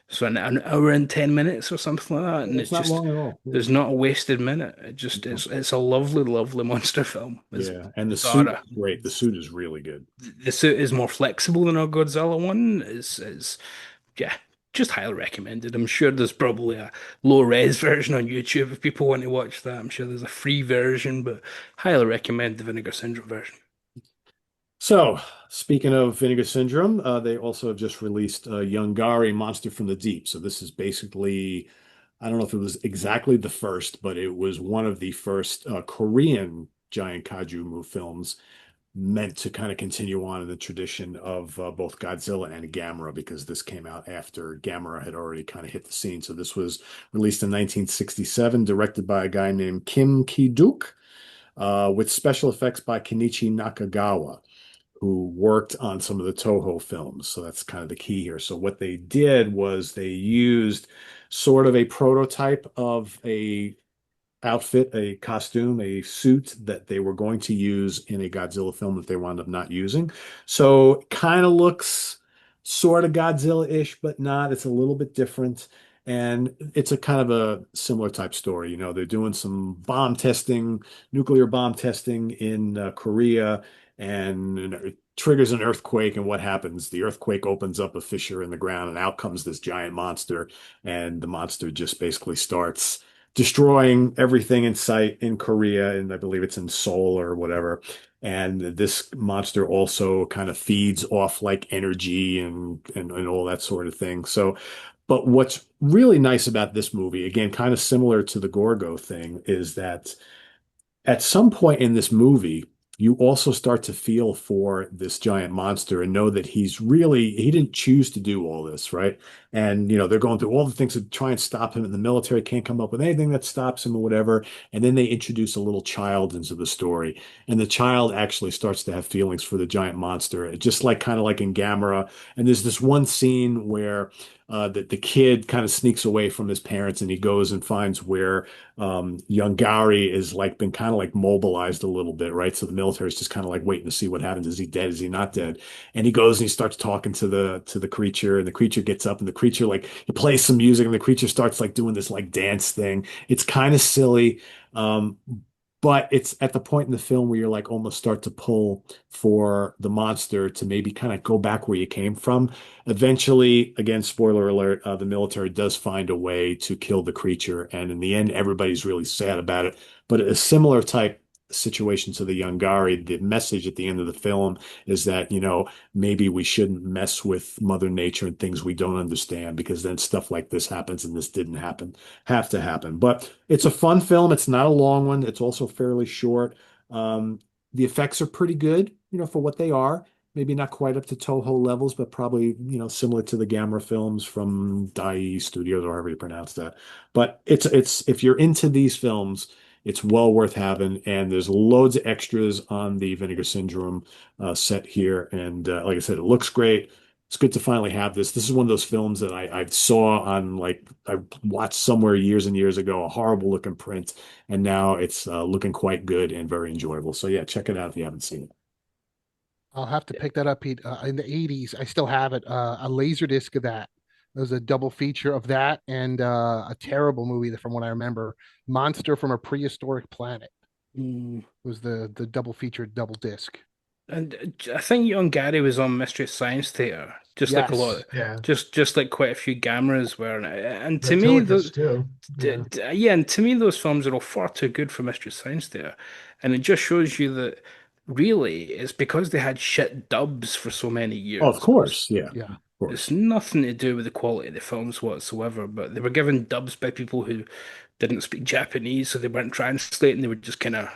so an hour and 10 minutes or something like that, and it's it's not just long at all. there's not a wasted minute. It just it's a lovely, lovely monster film. It's Yeah, and the suit bizarre. is great. The suit is really good. The suit is more flexible than our Godzilla one. Is yeah, just highly recommended. I'm sure there's probably a low res version on YouTube if people want to watch that. I'm sure there's a free version, but highly recommend the Vinegar Syndrome version. So, speaking of Vinegar Syndrome, they also have just released Yongari Monster from the Deep. So this is basically, I don't know if it was exactly the first, but it was one of the first Korean giant kaiju films meant to kind of continue on in the tradition of both Godzilla and Gamera, because this came out after Gamera had already kind of hit the scene. So this was released in 1967, directed by a guy named Kim Ki-duk, with special effects by Kenichi Nakagawa, who worked on some of the Toho films. So that's kind of the key here. So what they did was they used sort of a prototype of a outfit, a costume, a suit that they were going to use in a Godzilla film that they wound up not using. So kind of looks sort of Godzilla-ish, but not. It's a little bit different. And it's a kind of a similar type story. You know, they're doing some bomb testing, nuclear bomb testing in Korea, and it triggers an earthquake. And what happens? The earthquake opens up a fissure in the ground, and out comes this giant monster. And the monster just basically starts destroying everything in sight in Korea, and I believe it's in Seoul or whatever. And this monster also kind of feeds off like energy and all that sort of thing. So, but what's really nice about this movie, again, kind of similar to the Gorgo thing, is that at some point in this movie, you also start to feel for this giant monster and know that he didn't choose to do all this, right? And, you know, they're going through all the things to try and stop him, and the military can't come up with anything that stops him or whatever. And then they introduce a little child into the story, and the child actually starts to have feelings for the giant monster, just like kind of like in Gamera. And there's this one scene where that the kid kind of sneaks away from his parents and he goes and finds where young Gary is like been kind of like mobilized a little bit, right? So the military is just kind of like waiting to see what happens. Is he dead? Is he not dead? And he goes and he starts talking to the creature, and the creature gets up, and the creature like he plays some music, and the creature starts like doing this like dance thing. It's kind of silly. Um, but it's at the point in the film where you're like almost start to pull for the monster to maybe kind of go back where you came from. Eventually, again, spoiler alert, the military does find a way to kill the creature, and in the end, everybody's really sad about it. But a similar type situation to the young Gary, the message at the end of the film is that, maybe we shouldn't mess with Mother Nature and things we don't understand, because then stuff like this happens, and this didn't have to happen. But it's a fun film. It's not a long one. It's also fairly short. The effects are pretty good, for what they are. Maybe not quite up to Toho levels, but probably, similar to the Gamera films from Dai Studios, or however you pronounce that. But it's if you're into these films, it's well worth having. And there's loads of extras on the Vinegar Syndrome set here. And like I said, it looks great. It's good to finally have this. This is one of those films that I saw on like I watched somewhere years and years ago, a horrible looking print, and now it's looking quite good and very enjoyable. So yeah, check it out if you haven't seen it. I'll have to pick that up, Pete. In the 80s, I still have it. A laser disc of that. There was a double feature of that and a terrible movie from what I remember, Monster from a Prehistoric Planet. Mm. Was the double feature double disc. And I think young Gary was on Mystery Science Theater, just like a lot, Yes. Yeah. just like quite a few Gamras were. And to me, Reptilicus too. Yeah. yeah, and to me, those films are all far too good for Mystery Science Theater, and it just shows you that really it's because they had shit dubs for so many Oh, of years. course, yeah, Yeah. of course. It's nothing to do with the quality of the films whatsoever, but they were given dubs by people who didn't speak Japanese, so they weren't translating. They were just kind of,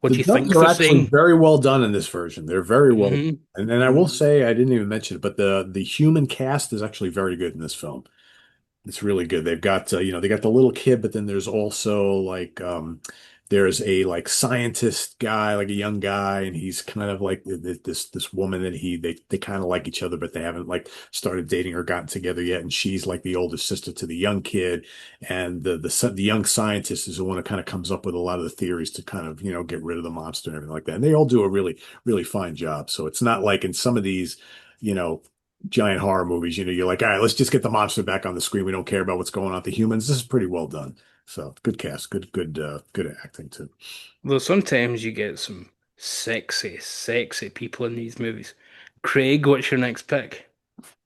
what The do you dubs think are they're actually saying? very well done in this version. They're very well, Hmm. and I will say I didn't even mention it, but the human cast is actually very good in this film. It's really good. They've got they got the little kid, but then there's also like there's a like scientist guy, like a young guy, and he's kind of like this woman that they kind of like each other, but they haven't like started dating or gotten together yet. And she's like the older sister to the young kid, and the young scientist is the one that kind of comes up with a lot of the theories to kind of get rid of the monster and everything like that. And they all do a really really fine job. So it's not like in some of these you know giant horror movies, you're like, all right, let's just get the monster back on the screen. We don't care about what's going on with the humans. This is pretty well done. So good cast, good acting too. Though sometimes you get some sexy, sexy people in these movies. Craig, what's your next pick?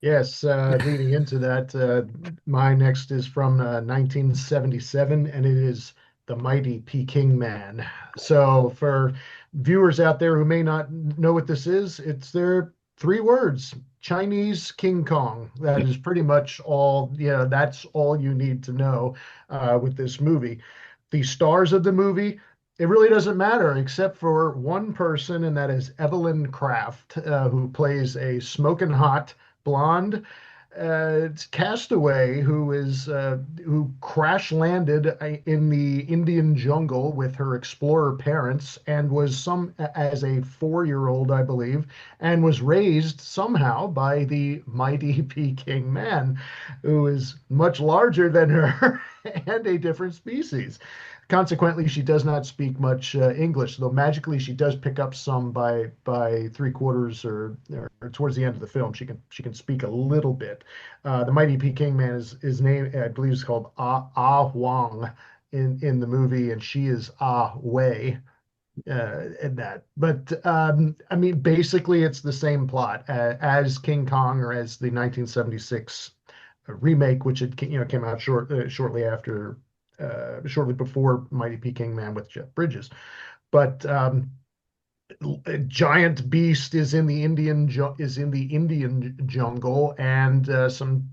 Yes, leading into that, my next is from 1977, and it is The Mighty Peking Man. So, for viewers out there who may not know what this is, it's their three words: Chinese King Kong. That is pretty much all, that's all you need to know with this movie. The stars of the movie, it really doesn't matter except for one person, and that is Evelyn Kraft, who plays a smoking hot blonde castaway who crash landed in the Indian jungle with her explorer parents and was some as a 4-year-old, I believe, and was raised somehow by the mighty Peking man, who is much larger than her and a different species. Consequently, she does not speak much English, though magically she does pick up some by three quarters or towards the end of the film. She can speak a little bit. The mighty Peking man is name, I believe, is called Ah Huang in the movie, and she is Ah Wei in that. But I mean, basically, it's the same plot as King Kong or as the 1976 remake, which came out shortly before Mighty Peking Man with Jeff Bridges. But a giant beast is in the Indian jungle, and some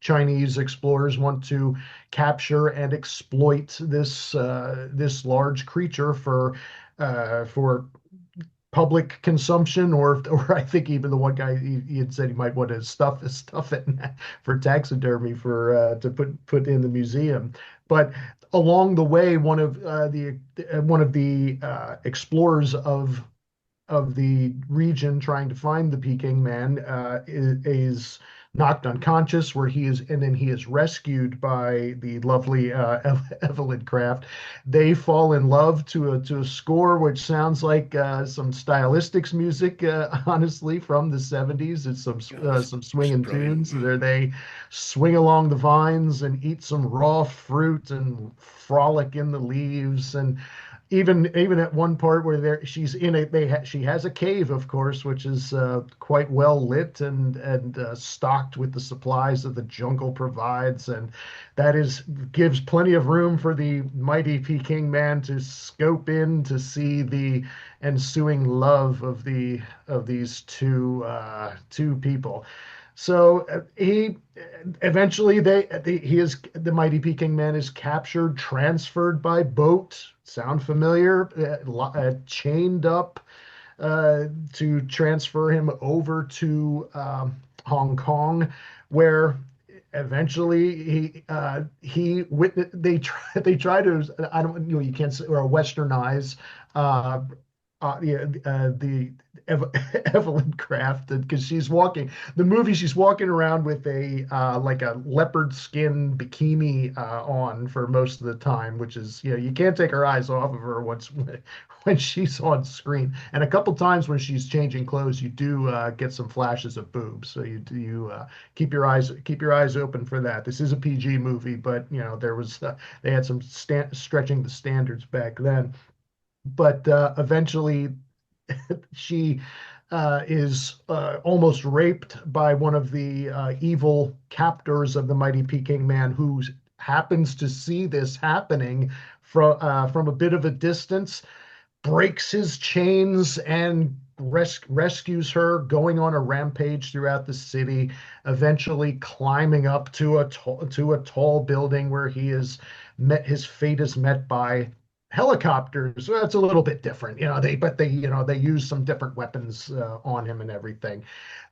Chinese explorers want to capture and exploit this large creature for public consumption, or I think even the one guy he had said he might want to stuff it for taxidermy to put in the museum. But along the way, one of the explorers of the region trying to find the Peking man is knocked unconscious, where he is, and then he is rescued by the lovely Evelyn Kraft. They fall in love to a score which sounds like some stylistics music, honestly, from the 70s. It's It's, some it's swinging brilliant. tunes where they swing along the vines and eat some raw fruit and frolic in the leaves. And even at one part where she's in a she has a cave, of course, which is quite well lit and stocked with the supplies that the jungle provides, and that is gives plenty of room for the mighty Peking man to scope in to see the ensuing love of these two people. So he eventually he is the mighty Peking man is captured, transferred by boat. Sound familiar? Chained up to transfer him over to Hong Kong, where eventually they try to, I don't, you can't say, or westernize uh, the Evelyn Kraft, because she's walking the movie. She's walking around with a like a leopard skin bikini on for most of the time, which is, you can't take her eyes off of her once when she's on screen. And a couple times when she's changing clothes, you do get some flashes of boobs. So you keep your eyes open for that. This is a PG movie, but there was they had some stretching the standards back then. But eventually she is almost raped by one of the evil captors of the mighty Peking man, who happens to see this happening from a bit of a distance, breaks his chains and rescues her, going on a rampage throughout the city, eventually climbing up to a tall building where his fate is met by helicopters. Well, it's a little bit different, they use some different weapons on him and everything.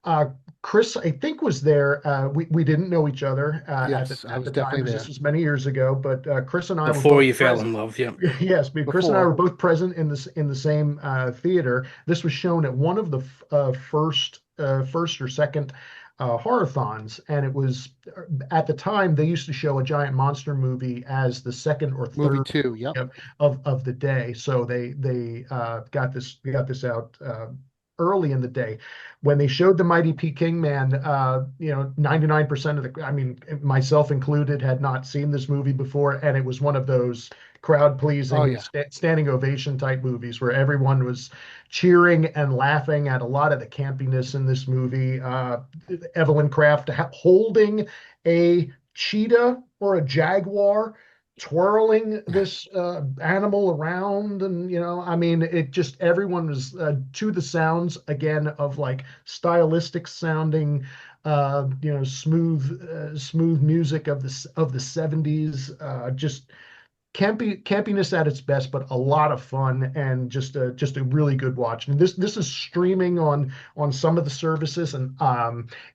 Uh, Chris, I think, was there. We didn't know each other Yes, I at was the time, definitely because this there was many years ago. But Chris and I were Before both you fell present. in love, yeah. Yes, Chris and I were before. both present in the same theater. This was shown at one of the first or second horrorthons, and it was at the time they used to show a giant monster movie as the second or Movie third two. Yep. of the day. So they got this out early in the day. When they showed the Mighty Peking Man, 99% of I mean, myself included, had not seen this movie before, and it was one of those crowd Oh pleasing yeah. standing ovation type movies where everyone was cheering and laughing at a lot of the campiness in this movie. Evelyn Kraft holding a cheetah or a jaguar, twirling this animal around, and I mean, it just, everyone was to the sounds again of like stylistic sounding, smooth music of the 70s, just campiness at its best, but a lot of fun, and just a really good watch. And this is streaming on some of the services, and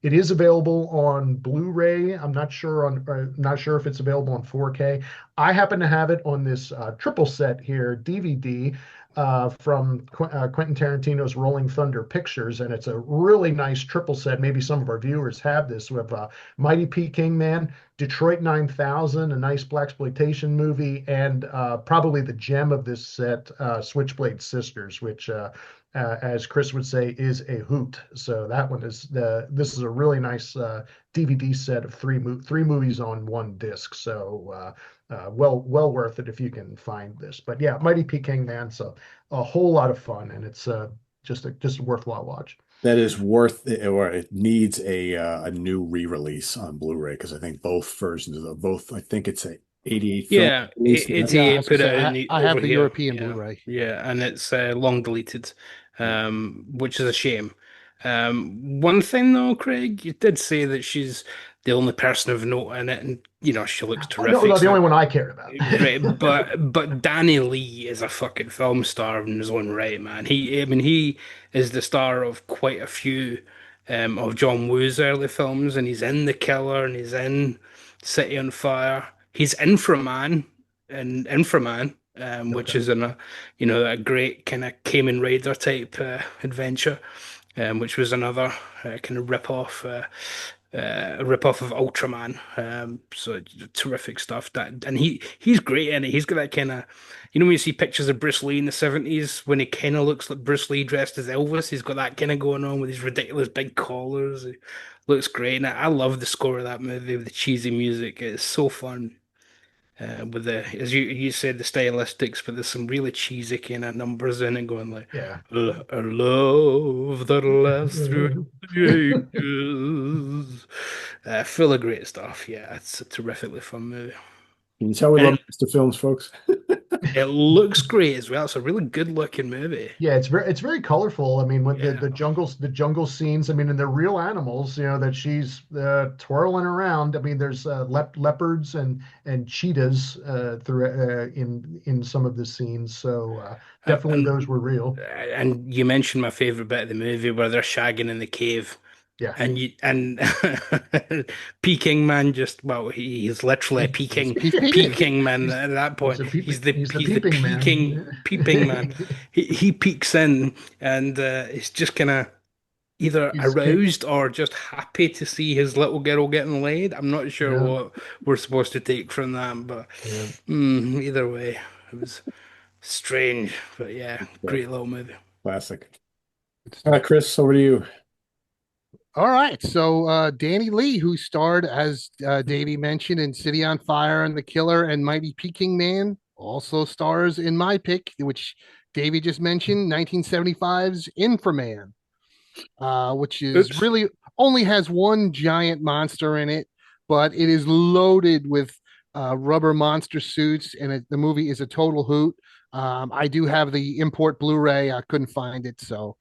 it is available on Blu-ray. Not sure if it's available on 4K. I happen to have it on this triple set here DVD from Quentin Tarantino's Rolling Thunder Pictures, and it's a really nice triple set. Maybe some of our viewers have this. We have Mighty Peking Man, Detroit 9000, a nice blaxploitation movie, and probably the gem of this set, Switchblade Sisters, which, as Chris would say, is a hoot. So that one is this is a really nice DVD set of three movies on one disc. So well worth it if you can find this. But yeah, Mighty Peking Man, so a whole lot of fun, and it's just a worthwhile watch. That is worth it, or it needs a new re-release on Blu-ray, because I think both versions of both. I think it's a 88 film Yeah, release. Yeah, I 88 was gonna put say it in I over have the here. European Yeah, Blu-ray. yeah, and it's long deleted, which is a shame. One thing though, Craig, you did say that she's the only person of note in it, and she looks Oh, no, terrific. no, the So, only one I cared about. right, but Danny Lee is a fucking film star in his own right, man. I mean, he is the star of quite a few of John Woo's early films, and he's in The Killer, and he's in City on Fire. He's Inframan in Inframan. which Okay. is a great kind of Kamen Rider type adventure, which was another kind of rip off of Ultraman. So terrific stuff. And he's great in it. He's got that kind of, when you see pictures of Bruce Lee in the 70s when he kind of looks like Bruce Lee dressed as Elvis. He's got that kind of going on with his ridiculous big collars. He looks great, and I love the score of that movie with the cheesy music. It's so fun. With the, as you said, the stylistics, but there's some really cheesy kind of numbers in it, going like Yeah. a love that lasts through the ages. Full of great stuff. Yeah, it's a terrifically fun movie. Can you tell we And love Mr. Films, folks? it looks great as well. It's a really good looking movie. Yeah, it's very colorful. I mean, with the Yeah. jungle scenes. I mean, and they're real animals. That she's twirling around. I mean, there's leopards and cheetahs through in some of the scenes. So definitely those And were real. and you mentioned my favorite bit of the movie where they're shagging in the cave. Yeah, And Peking Man just, well, he's literally a He's Peking peeking. Peking Man he's at that he's point. a He's peeping the he's the he's the peeping peeking man. peeping man. He peeks in and it's just kind of either He's aroused or just happy to see his little girl getting laid. I'm not sure yeah, what we're supposed to take from that, but yeah. either way, it was strange. But yeah, Yeah, great little movie. classic. Chris, over to you. All right. So Danny Lee, who starred as Davey mentioned in City on Fire and The Killer and Mighty Peking Man, also stars in my pick, which Davey just mentioned, 1975's Inframan, which is Oops. really only has one giant monster in it, but it is loaded with rubber monster suits, and the movie is a total hoot. I do have the import Blu-ray. I couldn't find it, so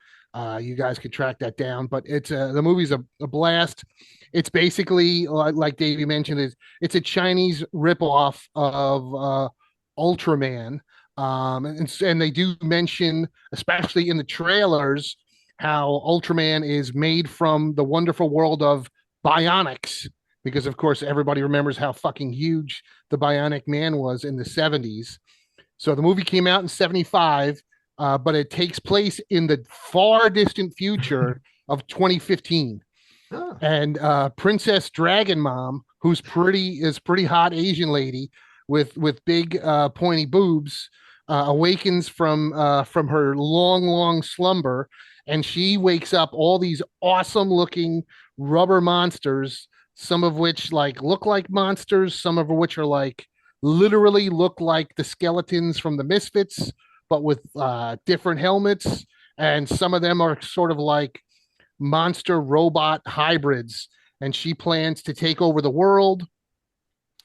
you guys could track that down. But the movie's a blast. It's basically like Davey mentioned, it's a Chinese ripoff of Ultraman. And they do mention, especially in the trailers, how Ultraman is made from the wonderful world of Bionics, because of course everybody remembers how fucking huge the Bionic Man was in the 70s. So the movie came out in 75, but it takes place in the far distant future of 2015. Oh, And Princess Dragon Mom, who's pretty hot Asian lady with big pointy boobs, awakens from her long slumber, and she wakes up all these awesome looking rubber monsters, some of which like look like monsters, some of which are like literally look like the skeletons from the Misfits, but with different helmets, and some of them are sort of like monster robot hybrids, and she plans to take over the world.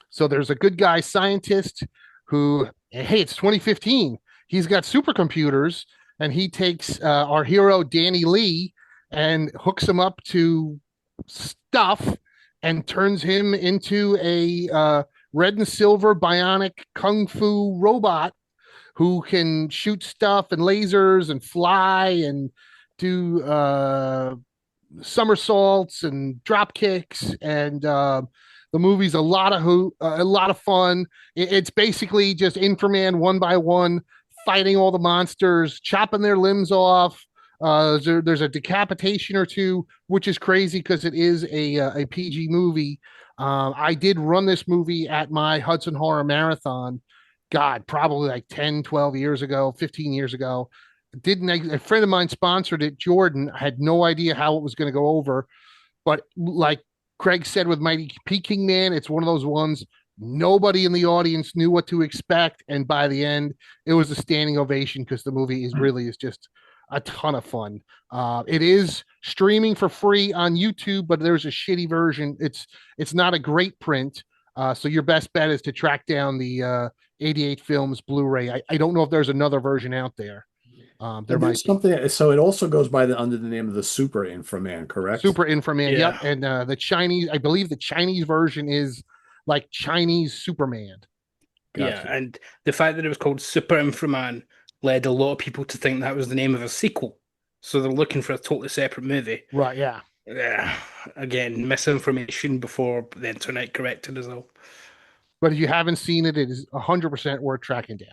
So there's a good guy scientist who, hey, it's 2015. He's got supercomputers, and he takes our hero Danny Lee and hooks him up to stuff and turns him into a red and silver bionic kung fu robot who can shoot stuff and lasers and fly and do somersaults and drop kicks, and the movie's a lot of fun. It's basically just Inframan one by one fighting all the monsters, chopping their limbs off. There's a decapitation or two, which is crazy because it is a PG movie. I did run this movie at my Hudson Horror Marathon, God, probably like 10, 12 years ago, 15 years ago. Didn't A friend of mine sponsored it, Jordan. I had no idea how it was going to go over, but like Craig said with Mighty Peking Man, it's one of those ones nobody in the audience knew what to expect, and by the end, it was a standing ovation because the movie is just a ton of fun. It is streaming for free on YouTube, but there's a shitty version. It's not a great print, so your best bet is to track down the 88 Films Blu-ray. I don't know if there's another version out there. There might There's be. something, so it also goes by under the name of the Super Inframan, correct? Super Inframan, yep. Yeah. And the Chinese, I believe the Chinese version is like Chinese Superman. Yeah, Gotcha. and the fact that it was called Super Inframan led a lot of people to think that was the name of a sequel. So they're looking for a totally separate movie. Right, yeah. Yeah, again, misinformation before the internet corrected us all. But if you haven't seen it, it is 100% worth tracking down.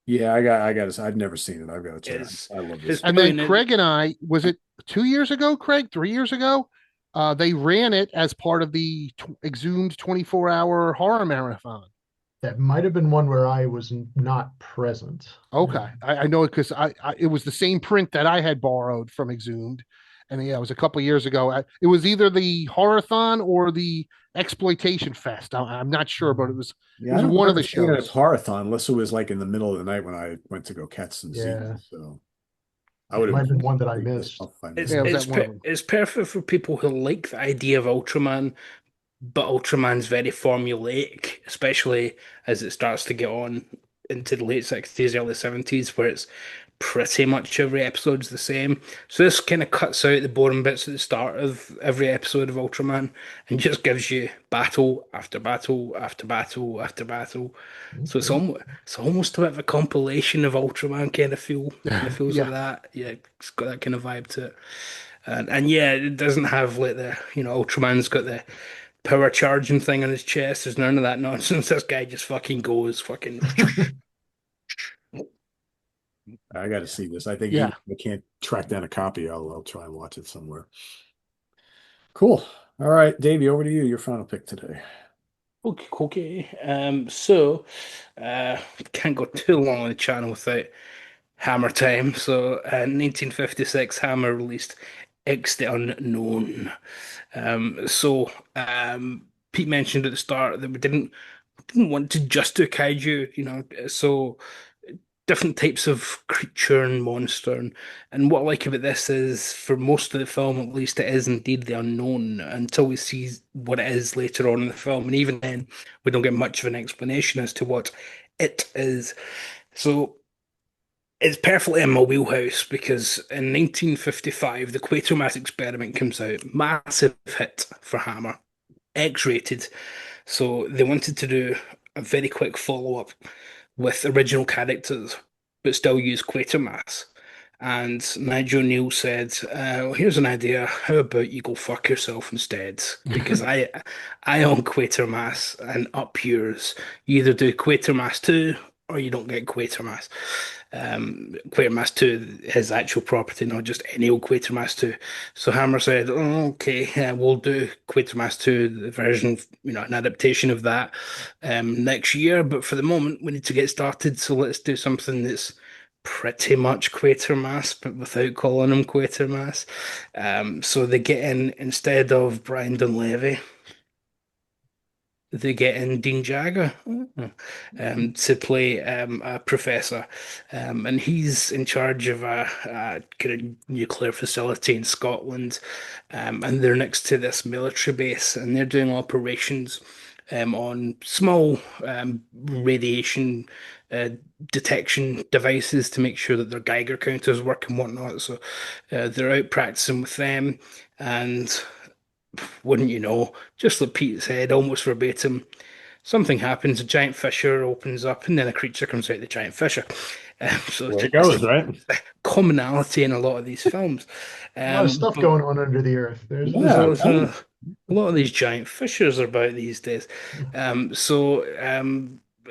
Yeah, I got I've never seen it. I've got to check it. It's I love this it's stuff. And then brilliant. Craig and I, was it 2 years ago, Craig? 3 years ago? They ran it as part of the Exhumed 24-hour horror marathon. That might have been one where I was not present. Okay, I know it because it was the same print that I had borrowed from Exhumed, and yeah, it was a couple years ago. It was either the Horathon or the Exploitation Fest. I'm not sure, but it Yeah, I was don't one of the remember seeing it as shows. Horathon unless it was like in the middle of the night when I went to go catch some Yeah, zines. So I it would might have have been one that I pretty pissed missed. off if I It's missed Yeah, it it. was it's at one of per them. it's perfect for people who like the idea of Ultraman, but Ultraman's very formulaic, especially as it starts to get on into the late 60s, early 70s, where it's pretty much every episode's the same. So this kind of cuts out the boring bits at the start of every episode of Ultraman and just gives you battle after battle after battle after battle. So Okay. it's almost a bit of a compilation of Ultraman kind of feels like Yeah, that. Yeah, it's got that kind of vibe to it. And yeah, it doesn't have like Ultraman's got the power charging thing on his chest. There's none of that nonsense. This guy just fucking goes fucking. I got to see this. I think even yeah. if I can't track down a copy, I'll try and watch it somewhere. Cool. All right, Davey, over to you. Your final pick today. Okay, okay. Can't go too long on the channel without Hammer time. So, 1956, Hammer released X the Unknown. Pete mentioned at the start that we didn't want to just do kaiju, so different types of creature and monster. And what I like about this is, for most of the film, at least, it is indeed the unknown until we see what it is later on in the film. And even then, we don't get much of an explanation as to what it is. So it's perfectly in my wheelhouse because in 1955, the Quatermass experiment comes out. Massive hit for Hammer, X-rated. So they wanted to do a very quick follow-up with original characters, but still use Quatermass. And Nigel Neal said, well, "Here's an idea. How about you go fuck yourself instead? Because I own Quatermass and up yours. You either do Quatermass 2 or you don't get Quatermass." Quatermass 2, his actual property, not just any old Quatermass 2. So Hammer said, "Oh, okay, we'll do Quatermass 2, the version, an adaptation of that next year. But for the moment, we need to get started. So let's do something that's pretty much Quatermass, but without calling him Quatermass." So they get in, instead of Brian Donlevy, they get in Dean Jagger to play a professor, and he's in charge of a kind of nuclear facility in Scotland, and they're next to this military base, and they're doing operations on small radiation uh, detection devices to make sure that their Geiger counters work and whatnot. So they're out practicing with them, and wouldn't you know, just like Pete said, almost verbatim, something happens, a giant fissure opens up, and then a creature comes out of the giant fissure. So Where it it's goes, right? commonality in a lot of these films. A lot of stuff But going on under the earth. there's Yeah. a lot of these giant fissures are about these days.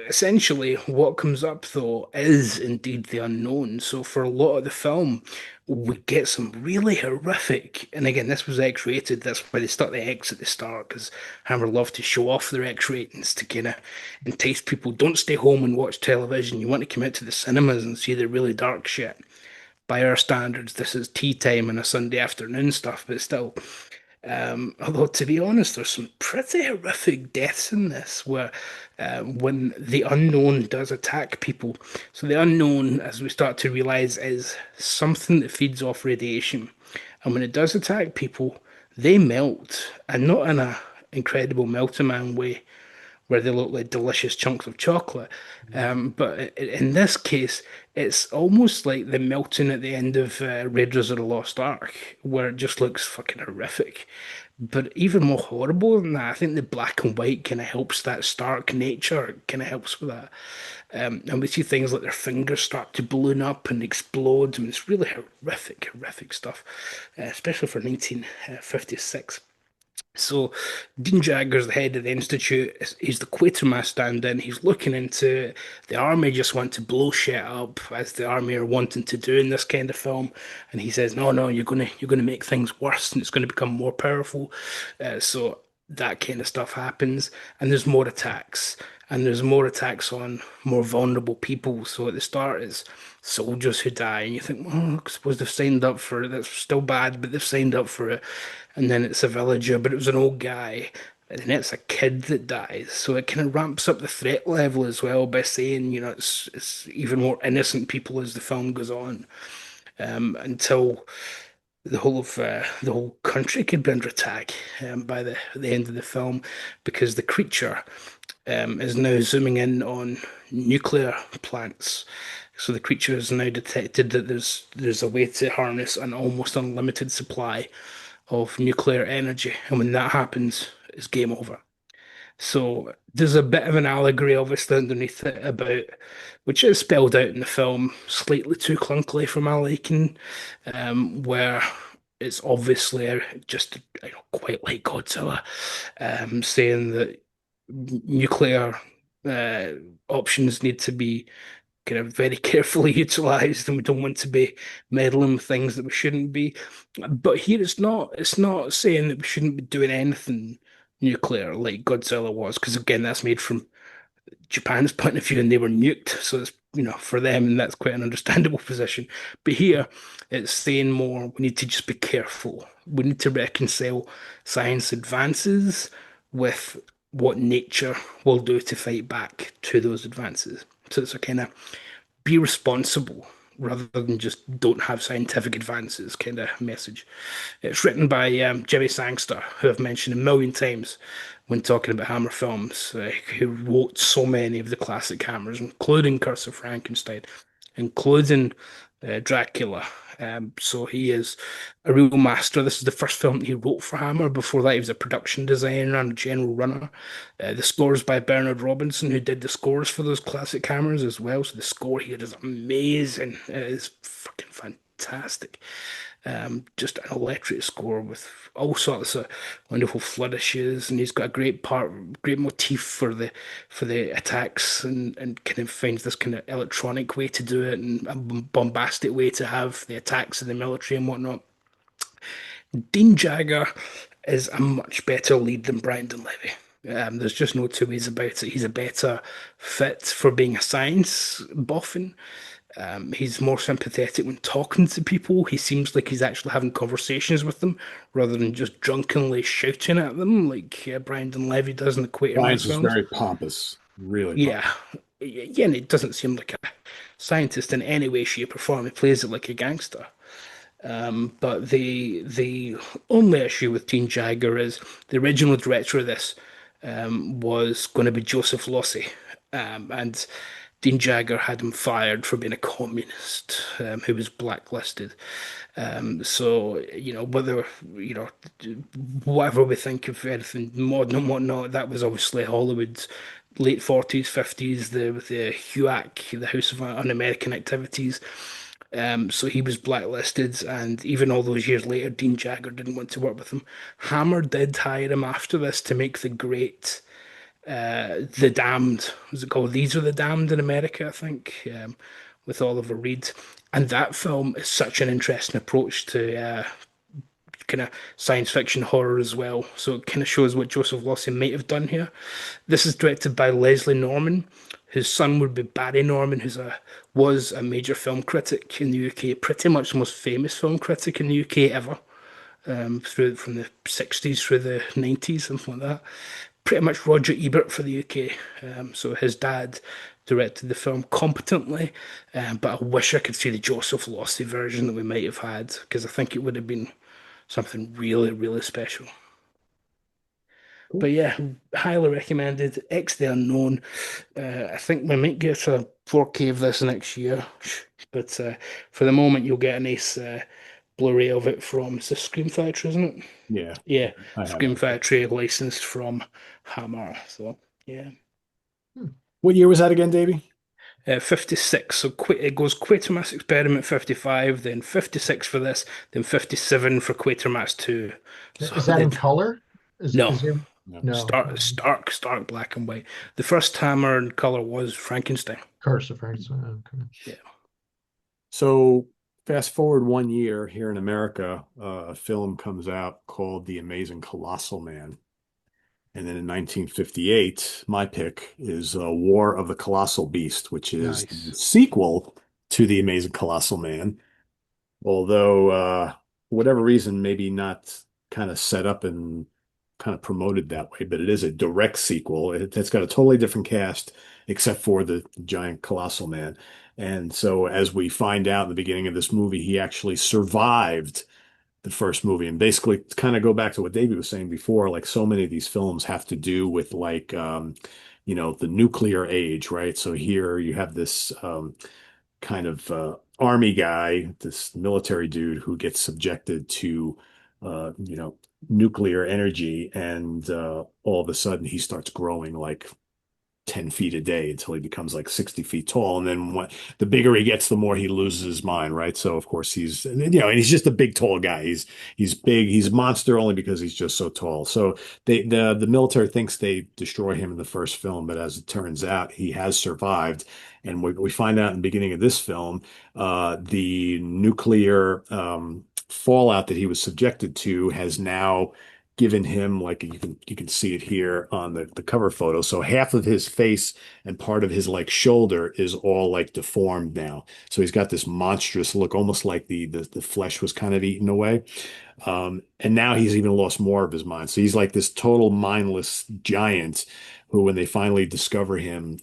Essentially, what comes up though is indeed the unknown. So for a lot of the film, we get some really horrific, and again, this was X-rated. That's why they stuck the X at the start because Hammer loved to show off their X ratings to kind of entice people. Don't stay home and watch television. You want to come out to the cinemas and see the really dark shit. By our standards, this is tea time and a Sunday afternoon stuff, but still. Although, to be honest, there's some pretty horrific deaths in this where when the unknown does attack people. So, the unknown, as we start to realize, is something that feeds off radiation. And when it does attack people, they melt, and not in a incredible melting man way where they look like delicious chunks of chocolate. But in this case, it's almost like the melting at the end of Raiders of the Lost Ark, where it just looks fucking horrific. But even more horrible than that, I think the black and white kind of helps that stark nature, kind of helps with that. And we see things like their fingers start to balloon up and explode. I mean, it's really horrific, horrific stuff, especially for 1956. So Dean Jagger's the head of the institute. He's the Quatermass stand-in. He's looking into it. The army just want to blow shit up, as the army are wanting to do in this kind of film. And he says, "No, no, you're gonna make things worse, and it's going to become more powerful." So that kind of stuff happens, and there's more attacks, and there's more attacks on more vulnerable people. So at the start, it's soldiers who die, and you think, "Well, I suppose they've signed up for it. That's still bad, but they've signed up for it." And then it's a villager, but it was an old guy, and then it's a kid that dies. So it kind of ramps up the threat level as well by saying, it's even more innocent people as the film goes on, until the whole country could be under attack, by the end of the film, because the creature, is now zooming in on nuclear plants. So the creature has now detected that there's a way to harness an almost unlimited supply of nuclear energy, and when that happens, it's game over. So there's a bit of an allegory, obviously, underneath it about, which is spelled out in the film, slightly too clunkily for my liking, where it's obviously just, quite like Godzilla, saying that nuclear uh, options need to be kind of very carefully utilized, and we don't want to be meddling with things that we shouldn't be. But here it's not saying that we shouldn't be doing anything nuclear like Godzilla was, because again, that's made from Japan's point of view, and they were nuked, so it's, for them, and that's quite an understandable position. But here it's saying more, we need to just be careful. We need to reconcile science advances with what nature will do to fight back to those advances. So it's a kind of be responsible rather than just don't have scientific advances kind of message. It's written by Jimmy Sangster, who I've mentioned a million times when talking about Hammer films, who wrote so many of the classic Hammers, including Curse of Frankenstein, including Dracula. So he is a real master. This is the first film that he wrote for Hammer. Before that, he was a production designer and a general runner. The scores by Bernard Robinson, who did the scores for those classic Hammers as well. So the score here is amazing. It is fucking fantastic. Just an electric score with all sorts of wonderful flourishes, and he's got a great motif for the attacks, and kind of finds this kind of electronic way to do it, and a bombastic way to have the attacks in the military and whatnot. Dean Jagger is a much better lead than Brandon Levy. There's just no two ways about it. He's a better fit for being a science boffin. He's more sympathetic when talking to people. He seems like he's actually having conversations with them rather than just drunkenly shouting at them like Brandon Levy does in the Science Quatermass is films. very pompous, really pompous. Yeah, yeah, and it doesn't seem like a scientist in any way, shape, or form. He plays it like a gangster. But the only issue with Gene Jagger is the original director of this was going to be Joseph Losey, and Dean Jagger had him fired for being a communist, who was blacklisted. So, whether, you know, whatever we think of anything modern and whatnot, that was obviously Hollywood's late 40s, 50s, the HUAC, the House of Un-American Activities. So he was blacklisted, and even all those years later, Dean Jagger didn't want to work with him. Hammer did hire him after this to make the great The Damned. Was it called These Are the Damned in America, I think, with Oliver Reed. And that film is such an interesting approach to kind of science fiction horror as well. So it kind of shows what Joseph Losey might have done here. This is directed by Leslie Norman. His son would be Barry Norman, was a major film critic in the UK, pretty much the most famous film critic in the UK ever, through from the 60s through the 90s, something like that. Pretty much Roger Ebert for the UK. So his dad directed the film competently, but I wish I could see the Joseph Losey version that we might have had, because I think it would have been something really, really special. But yeah, highly recommended. X the Unknown. I think we might get a 4K of this next year, but for the moment, you'll get a nice Blu-ray of it from the Scream Factory, isn't it? Yeah, Yeah, I have Scream it. Factory licensed from Hammer. So yeah, What year was that again, Davey? 56. So it goes Quatermass Experiment 55, then 56 for this, then 57 for Quatermass 2. So Is that in color? No, Is there? No. No. stark black and white. The first Hammer in color was Frankenstein. Curse of Frankenstein. Okay. Yeah. So fast forward 1 year here in America, a film comes out called The Amazing Colossal Man. And then in 1958, my pick is War of the Colossal Beast, which is the Nice. sequel to The Amazing Colossal Man. Although, for whatever reason, maybe not kind of set up and kind of promoted that way, but it is a direct sequel. It's got a totally different cast, except for the giant colossal man. And so, as we find out in the beginning of this movie, he actually survived the first movie. And basically, to kind of go back to what David was saying before, like so many of these films have to do with like, the nuclear age, right? So here you have this kind of army guy, this military dude who gets subjected to, nuclear energy, and all of a sudden he starts growing like 10 feet a day until he becomes like 60 feet tall. And then the bigger he gets, the more he loses his mind, right? So of course and he's just a big, tall guy. He's big. He's a monster only because he's just so tall. So the military thinks they destroy him in the first film, but as it turns out, he has survived. And we find out in the beginning of this film, the nuclear fallout that he was subjected to has now given him, like you can see it here on the cover photo. So half of his face and part of his like shoulder is all like deformed now. So he's got this monstrous look, almost like the flesh was kind of eaten away. And now he's even lost more of his mind. So he's like this total mindless giant who, when they finally discover him,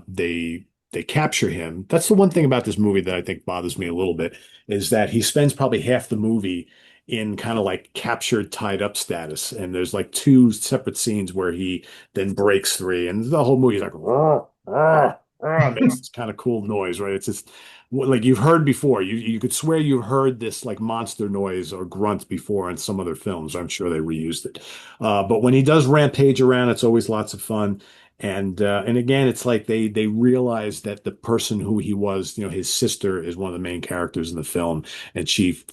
they capture him. That's the one thing about this movie that I think bothers me a little bit, is that he spends probably half the movie in kind of like captured, tied up status. And there's like two separate scenes where he then breaks free, and the whole movie is like, "Rah, rah, rah," makes this kind of cool noise, right? It's just like you've heard before. You could swear you've heard this like monster noise or grunt before in some other films. I'm sure they reused it. But when he does rampage around, it's always lots of fun. And again, it's like they realize that the person who he was, his sister is one of the main characters in the film. And she's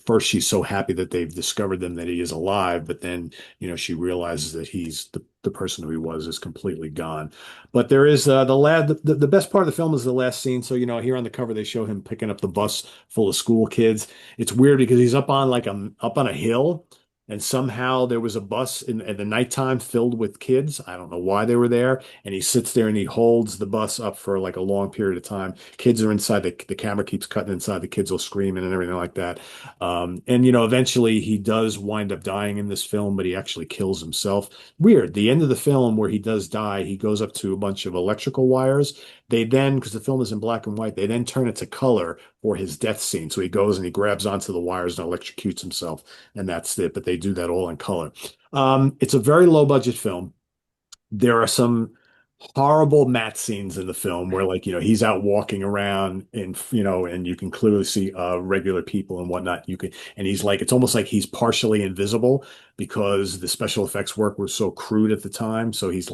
so happy that they've discovered them, that he is alive, but then, she realizes that he's the person who he was is completely gone. But there is the lad. The best part of the film is the last scene. So, here on the cover, they show him picking up the bus full of school kids. It's weird because he's up on a hill. And somehow there was a bus in the nighttime filled with kids. I don't know why they were there. And he sits there and he holds the bus up for like a long period of time. Kids are inside. The camera keeps cutting inside. The kids will screaming and everything like that. And eventually he does wind up dying in this film, but he actually kills himself. Weird. The end of the film where he does die, he goes up to a bunch of electrical wires. They then, because the film is in black and white, they then turn it to color for his death scene. So he goes and he grabs onto the wires and electrocutes himself, and that's it. But they do that all in color. It's a very low budget film. There are some horrible matte scenes in the film where, like, he's out walking around, and you can clearly see regular people and whatnot. And he's like, it's almost like he's partially invisible because the special effects work was so crude at the time. So he's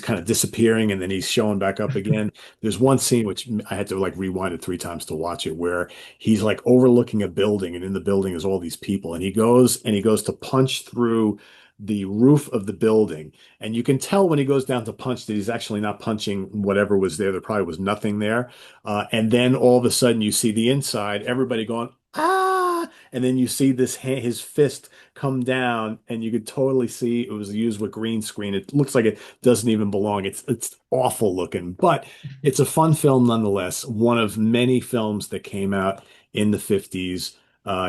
kind of disappearing and then he's showing back up again. There's one scene which I had to like rewind it 3 times to watch it, where he's like overlooking a building, and in the building is all these people, and he goes to punch through the roof of the building. And you can tell when he goes down to punch that he's actually not punching whatever was there. There probably was nothing there. And then all of a sudden you see the inside, everybody going, ah, and then you see his fist come down, and you could totally see it was used with green screen. It looks like it doesn't even belong. It's awful looking, but it's a fun film nonetheless. One of many films that came out in the 50s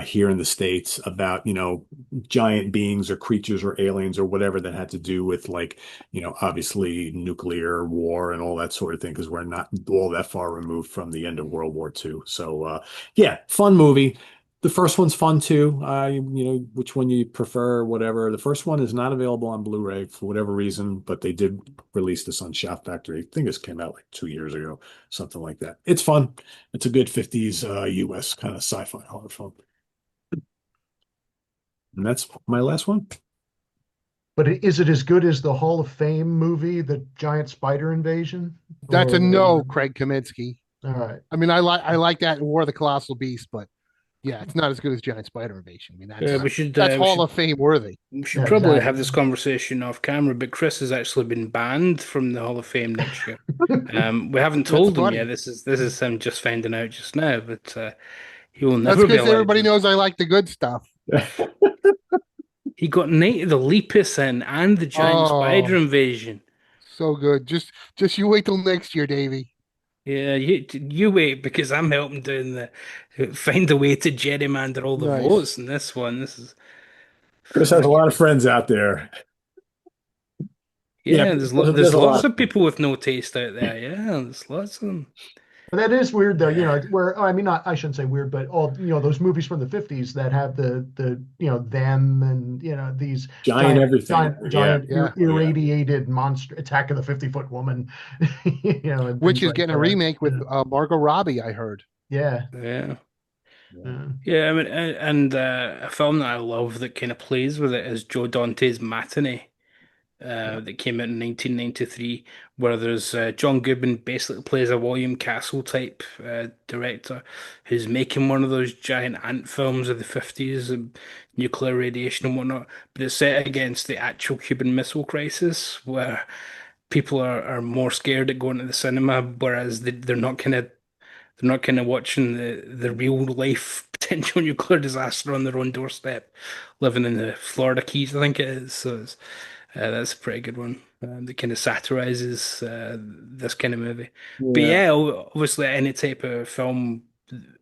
here in the States about, giant beings or creatures or aliens or whatever that had to do with, like, obviously nuclear war and all that sort of thing, because we're not all that far removed from the end of World War II. So, yeah, fun movie. The first one's fun too. Which one you prefer, whatever. The first one is not available on Blu-ray for whatever reason, but they did release this on Shout Factory. I think this came out like 2 years ago, something like that. It's fun. It's a good 50s US kind of sci-fi horror film. And that's my last one. But is it as good as the Hall of Fame movie, The Giant Spider Invasion? That's a Or no, Craig Kaminsky. all right. I mean, I like that in War of the Colossal Beast, but Yeah, it's not as good as Giant Spider Invasion. I mean, Yeah, that's Hall of Fame worthy. we should Yeah, probably have exactly. this conversation off camera, but Chris has actually been banned from the Hall of Fame next year. We haven't That's told him yet. funny. This is him just finding out just now, but he will That's never be because allowed everybody in. knows I like the good stuff. He got Night of the Lepus in and the Giant Spider Oh, Invasion. so good. Just you wait till next year, Davey. Yeah, you wait because I'm helping doing the find a way to gerrymander all the Nice. votes in this one. This is Chris has a fucking lot of friends out there. Yeah, yeah. there's There's a lots lot. of people with no taste out there. Yeah, there's lots of them. But that is weird though, Yeah, where I mean not I shouldn't say weird, but all those movies from the 50s that have the them and these Giant giant everything. Yeah. Yeah. Oh, yeah. irradiated monster Attack of the 50-foot woman, and Which things is like getting a that. remake with Margot Robbie, I heard. Yeah. yeah. Yeah. Yeah. Yeah, I mean, and a film that I love that kind of plays with it is Joe Dante's Matinee, Yeah. that came out in 1993, where there's John Goodman basically plays a William Castle type director who's making one of those giant ant films of the 50s and nuclear radiation and whatnot, but it's set against the actual Cuban Missile Crisis, where people are more scared at going to the cinema, whereas they're not kind of watching the real life potential nuclear disaster on their own doorstep, living in the Florida Keys, I think it is. So that's a pretty good one. That kind of satirizes this kind of movie. But Yeah. yeah, obviously any type of film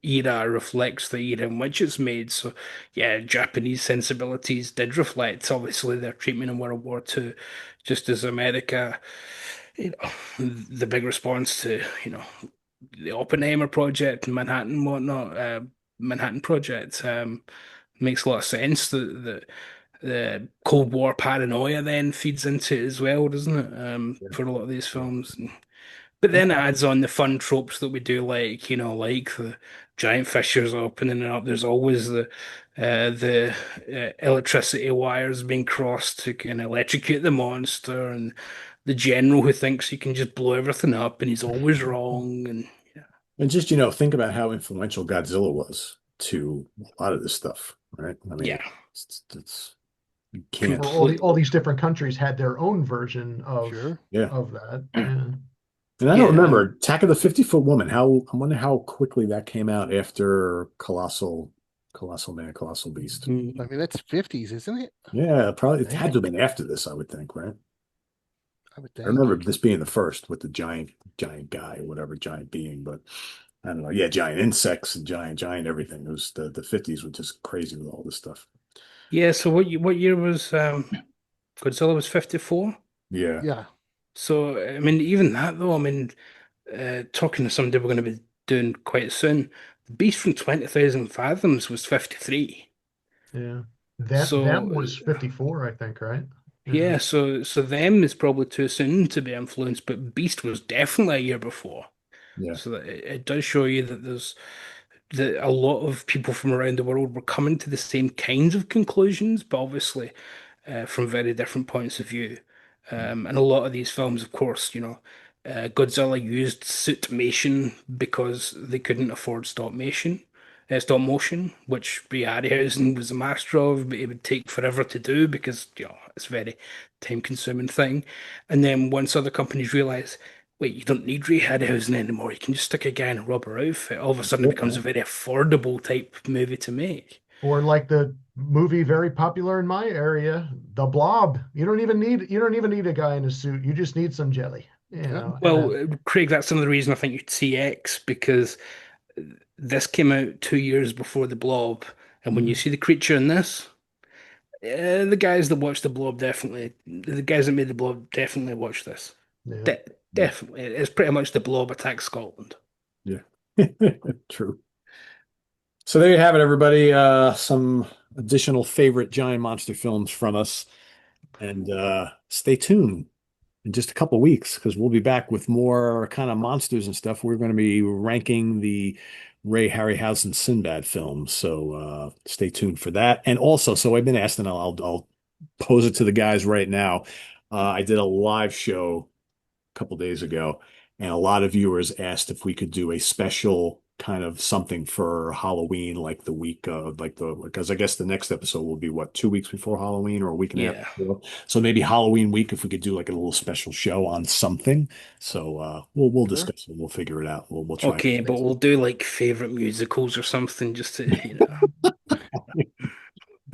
era reflects the era in which it's made. So yeah, Japanese sensibilities did reflect obviously their treatment in World War II, just as America, the big response to, the Oppenheimer project and Manhattan and whatnot, Manhattan Project, makes a lot of sense. The Cold War paranoia then feeds into it as well, doesn't it? Yeah. For a lot of these Yeah. films. But then it adds on the fun tropes that we do like, like the giant fissures opening up. There's always the electricity wires being crossed to kind of electrocute the monster, and the general who thinks he can just blow everything up, and he's always wrong. And And just, think about how influential Godzilla was to a lot of this stuff, right? I mean, yeah, you can't, Where all completely. these different countries had their own version Sure. yeah. of that. Yeah. And I don't Yeah, remember Attack of the 50-Foot Woman. I wonder how quickly that came out after Colossal Man, Colossal Beast. mm, I mean, that's 50s, isn't it? Yeah, probably it had to have Think. been after this, I would think, right? I would I think. remember this being the first with the giant guy, whatever giant being, but I don't know. Yeah, giant insects and giant everything. It was the 50s were just crazy with all this stuff. yeah. So what year was Godzilla was 54? Yeah. Yeah. So I mean, even that though, I mean, talking to somebody we're going to be doing quite soon, the Beast from 20,000 Fathoms was 53. Yeah. Them So was 54, I think, right? Yeah. yeah, so them is probably too soon to be influenced, but Beast was definitely a year before. Yeah. So that it does show you that that a lot of people from around the world were coming to the same kinds of conclusions, but obviously from very different points of view. And a lot of these films, of course, Godzilla used suitmation because they couldn't afford stop motion, which Brie Harryhausen was a master of, but it would take forever to do because it's a very time-consuming thing. And then once other companies realize, wait, you don't need Ray Harryhausen anymore. You can just stick a guy in a rubber outfit. All of a sudden, it becomes Yeah. a very affordable type movie to make. Or like the movie very popular in my area, The Blob. You don't even need a guy in a suit. You just need some jelly. Yeah. Well, Craig, that's another reason I think you'd see X because this came out 2 years before The Blob, and when you see the creature in this, the guys that watched The Blob the guys that made The Blob definitely watched this. Yeah. De Definitely, it's pretty much The Blob attacks Scotland. Yeah. True. So there you have it, everybody. Some additional favorite giant monster films from us. And stay tuned in just a couple weeks because we'll be back with more kind of monsters and stuff. We're going to be ranking the Ray Harryhausen Sinbad films. So stay tuned for that. And also, so I've been asked, and I'll pose it to the guys right now. I did a live show a couple days ago, and a lot of viewers asked if we could do a special kind of something for Halloween, like the week of because I guess the next episode will be what, 2 weeks before Halloween or a week and a half Yeah. before. So maybe Halloween week if we could do like a little special show on something. So we'll Sure. discuss it. We'll figure it out. We'll try. Okay, but we'll do like favorite musicals or something just to.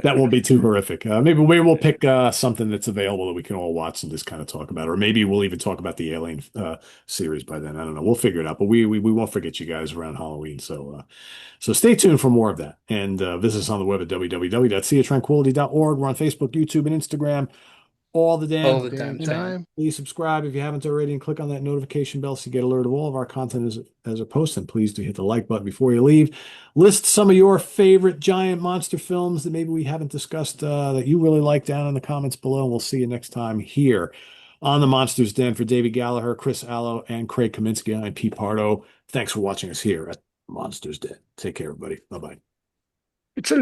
That won't be too horrific. Maybe we'll pick something that's available that we can all watch and just kind of talk about, or maybe we'll even talk about the Alien series by then. I don't know. We'll figure it out, but we won't forget you guys around Halloween. So stay tuned for more of that, and visit us on the web at www.seatranquility.org. We're on Facebook, YouTube, and Instagram all the damn All the Damn damn time. time. Please subscribe if you haven't already and click on that notification bell so you get alerted of all of our content as a post. And please do hit the like button before you leave. List some of your favorite giant monster films that maybe we haven't discussed that you really like down in the comments below. And we'll see you next time here on the Monsters Den. For David Gallagher, Chris Allo, and Craig Kaminsky, I'm Pete Pardo. Thanks for watching us here at Monsters Den. Take care, everybody. Bye-bye. It's a